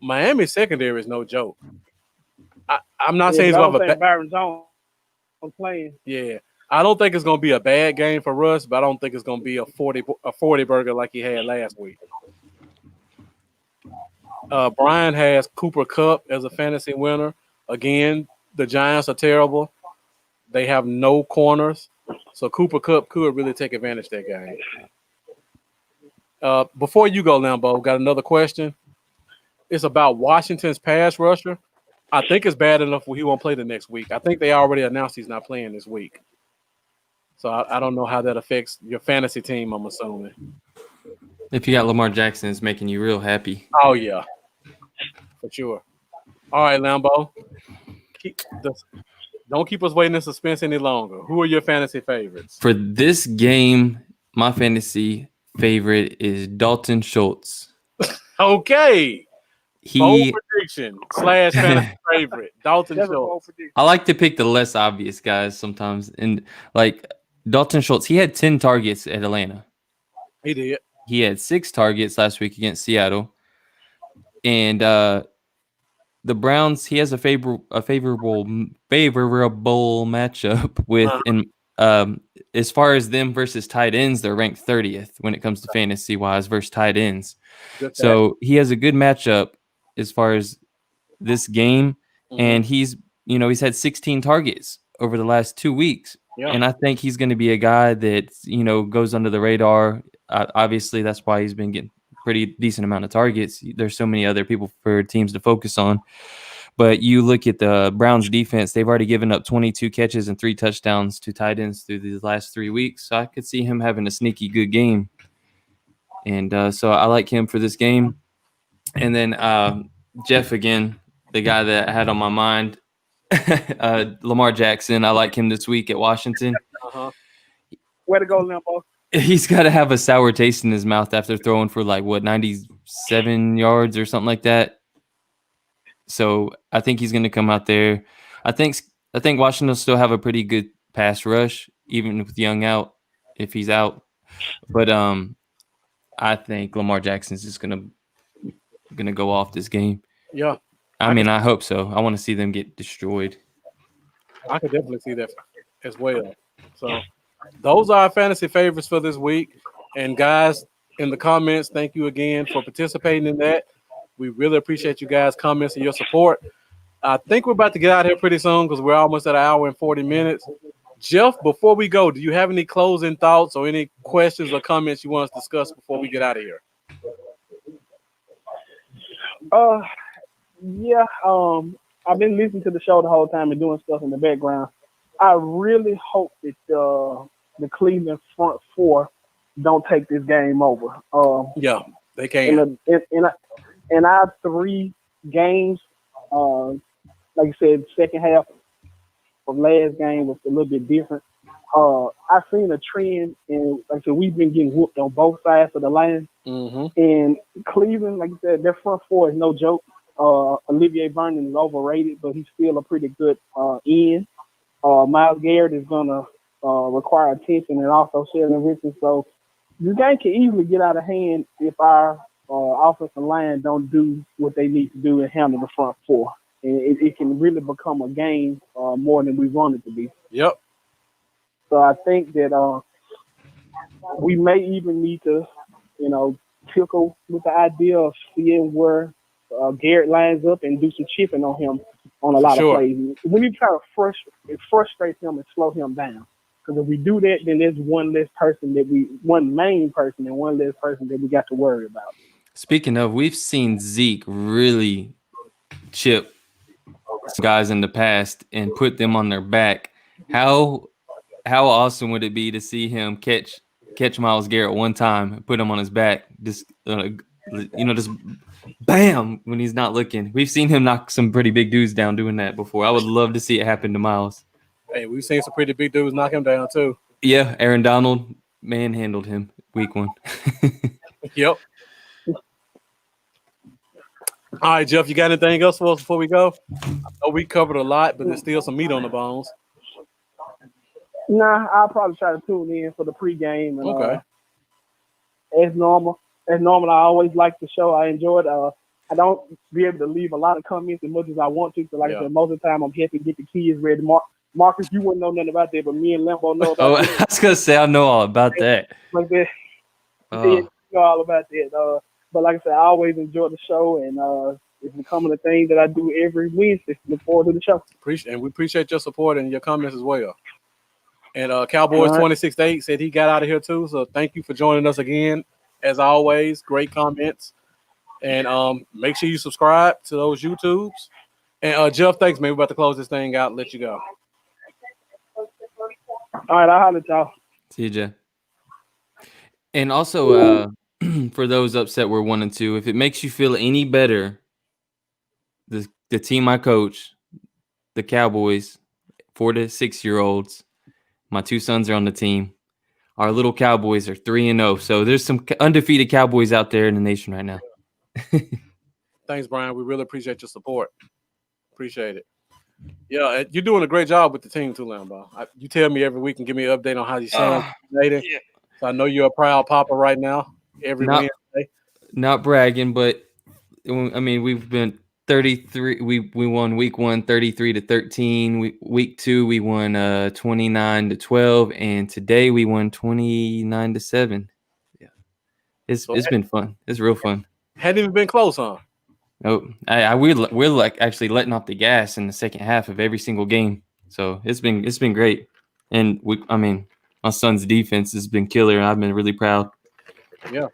Miami secondary is no joke. I'm not Yeah, saying but he's I gonna don't have a think Byron Jones is playing. yeah. I don't think it's gonna be a bad game for Russ, but I don't think it's gonna be a 40 burger like he had last week. Brian has Cooper Cup as a fantasy winner. Again, the Giants are terrible. They have no corners, so Cooper Cup could really take advantage of that game. Before you go, Lambo, got another question. It's about Washington's pass rusher. I think it's bad enough he won't play the next week. I think they already announced he's not playing this week. So I don't know how that affects your fantasy team, I'm assuming. If you got Lamar Jackson, it's making you real happy. Oh, yeah. For sure. All right, Lambo. Don't keep us waiting in suspense any longer. Who are your fantasy favorites? For this game, my fantasy favorite is Dalton Schultz. Okay. Bold He prediction / fantasy favorite. Dalton That's a bold Schultz. prediction. I like to pick the less obvious guys sometimes. And like Dalton Schultz, he had 10 targets at Atlanta. He did. He had 6 targets last week against Seattle. And the Browns, he has a favorable matchup with as far as them versus tight ends, they're ranked 30th when it comes to fantasy wise versus tight ends. So he has a good matchup as far as this game, and he's had 16 targets over the last 2 weeks. Yeah. And I think he's going to be a guy that goes under the radar. Obviously, that's why he's been getting pretty decent amount of targets. There's so many other people for teams to focus on. But you look at the Browns defense, they've already given up 22 catches and 3 touchdowns to tight ends through the last 3 weeks. So I could see him having a sneaky good game. And so I like him for this game. And then Jeff, again, the guy that I had on my mind, Lamar Jackson. I like him this week at Washington. Way to go, Limbo. He's got to have a sour taste in his mouth after throwing for 97 yards or something like that. So I think he's going to come out there. I think Washington will still have a pretty good pass rush, even with Young out, if he's out. But I think Lamar Jackson's just going to go off this game. Yeah. I hope so. I want to see them get destroyed. I could definitely see that as well. So those are our fantasy favorites for this week. And guys, in the comments, thank you again for participating in that. We really appreciate you guys' comments and your support. I think we're about to get out of here pretty soon because we're almost at an hour and 40 minutes. Jeff, before we go, do you have any closing thoughts or any questions or comments you want us to discuss before we get out of here? Yeah. I've been listening to the show the whole time and doing stuff in the background. I really hope that the Cleveland front four don't take this game over. Yeah, they can. In our 3 games, like you said, second half of last game was a little bit different. I've seen a trend, and like I said, we've been getting whooped on both sides of the line. And Cleveland, like you said, their front four is no joke. Olivier Vernon is overrated, but he's still a pretty good end. Myles Garrett is going to require attention, and also Sheldon Richardson. So this game can easily get out of hand if our offensive line don't do what they need to do and handle the front four. And it can really become a game more than we want it to be. Yep. So I think that we may even need to, tickle with the idea of seeing where Garrett lines up and do some chipping on him on a lot of plays. We need to try to frustrate him and slow him down. Because if we do that, then there's one main person and one less person that we got to worry about. Speaking of, we've seen Zeke really chip guys in the past and put them on their back. How awesome would it be to see him catch Myles Garrett one time, put him on his back, just bam when he's not looking. We've seen him knock some pretty big dudes down doing that before. I would love to see it happen to Myles. Hey, we've seen some pretty big dudes knock him down too. Yeah, Aaron Donald manhandled him week 1. Yep. All right, Jeff, you got anything else for us before we go? I know we covered a lot, but there's still some meat on the bones. Nah, I'll probably try to tune in for the pregame. And, Okay. As normal, I always like the show. I enjoy it. I don't be able to leave a lot of comments as much as I want to. So, like I said, most of the time I'm helping get the kids ready. Marcus, you wouldn't know nothing about that, but me and Lambo know about that. I was gonna say I know all about that. Like that. Yeah, you know all about that. But like I said, I always enjoy the show, and it's becoming a thing that I do every Wednesday. Look forward to the show. We appreciate your support and your comments as well. And Cowboys 26-8 said he got out of here too. So thank you for joining us again. As always, great comments. And make sure you subscribe to those YouTubes. And Jeff, thanks, man. We're about to close this thing out and let you go. All right, I'll holler at y'all. See you, Jeff. And also, for those upset we're 1-2, if it makes you feel any better, the team I coach, the Cowboys, 4 to 6 year olds, my 2 sons are on the team. Our little Cowboys are 3-0. So there's some undefeated Cowboys out there in the nation right now. Thanks, Brian. We really appreciate your support. Appreciate it. Yeah, you're doing a great job with the team too, Lambo. You tell me every week and give me an update on how you sound. Yeah. So I know you're a proud papa right now. Wednesday. Not bragging, but I mean we've been 33. We won week 1 33-13. Week 2 we won 29-12, and today we won 29-7. Yeah, it's been fun. It's real fun. Hadn't even been close, huh? Oh, we're like actually letting off the gas in the second half of every single game. So it's been great, and my son's defense has been killer, and I've been really proud. Yeah,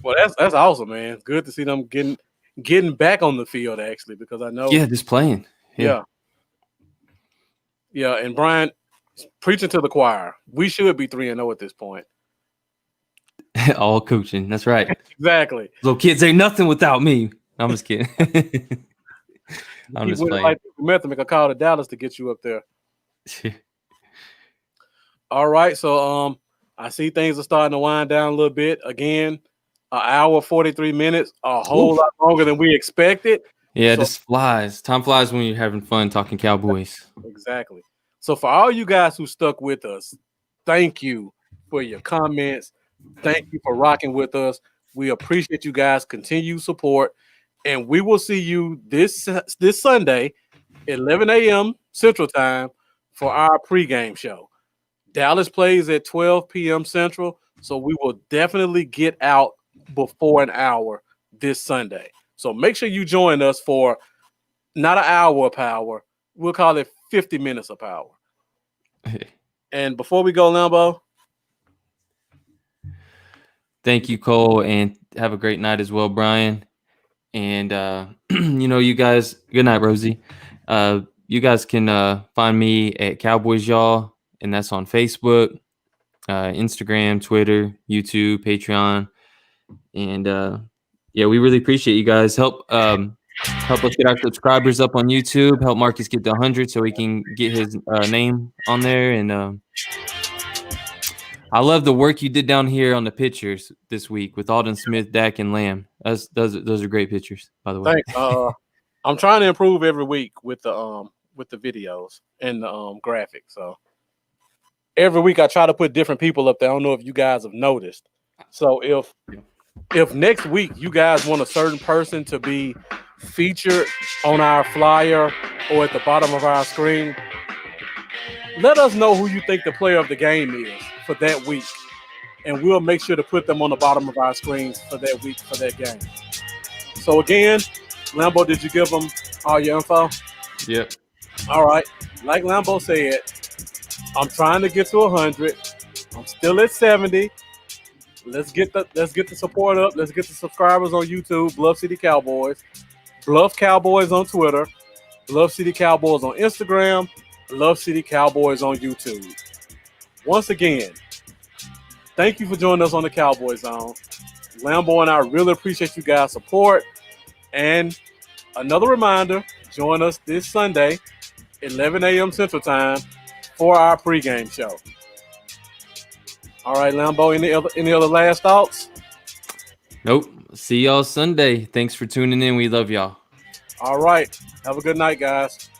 well, that's awesome, man. Good to see them getting back on the field actually, because I know. Yeah, just playing. Yeah. And Brian, preaching to the choir. We should be 3-0 at this point. All coaching. That's right. Exactly. Little kids ain't nothing without me. I'm just kidding. I'm just playing. Like make a call to Dallas to get you up there. All right, so I see things are starting to wind down a little bit. Again, an hour 43 minutes, a whole lot longer than we expected. Yeah, this flies. Time flies when you're having fun talking Cowboys. Exactly. So for all you guys who stuck with us, thank you for your comments. Thank you for rocking with us. We appreciate you guys' continued support. And we will see you this Sunday, 11 a.m. Central Time, for our pregame show. Dallas plays at 12 p.m. Central, so we will definitely get out before an hour this Sunday. So make sure you join us for not an hour of power. We'll call it 50 minutes of power. And before we go, Lambo. Thank you, Cole, and have a great night as well, Brian. And, you guys, good night, Rosie. You guys can find me at Cowboys Y'all, and that's on Facebook, Instagram, Twitter, YouTube, Patreon. And, we really appreciate you guys. Help us get our subscribers up on YouTube. Help Marcus get to 100 so he can get his name on there. And I love the work you did down here on the pictures this week with Alden Smith, Dak, and Lamb. Those are great pictures, by the way. Thanks. I'm trying to improve every week with the videos and the graphics. So every week I try to put different people up there. I don't know if you guys have noticed. So if next week you guys want a certain person to be featured on our flyer or at the bottom of our screen, let us know who you think the player of the game is for that week, and we'll make sure to put them on the bottom of our screens for that week, for that game. So again, Lambo, did you give them all your info? Yep. All right. Like Lambo said, I'm trying to get to 100. I'm still at 70. Let's get the support up. Let's get the subscribers on YouTube. Bluff City Cowboys. Bluff Cowboys on Twitter. Bluff City Cowboys on Instagram. Bluff City Cowboys on YouTube. Once again, thank you for joining us on the Cowboy Zone. Lambo and I really appreciate you guys' support. And another reminder, join us this Sunday, 11 a.m. Central Time, for our pregame show. All right, Lambo, any other last thoughts? Nope. See y'all Sunday. Thanks for tuning in. We love y'all. All right. Have a good night, guys.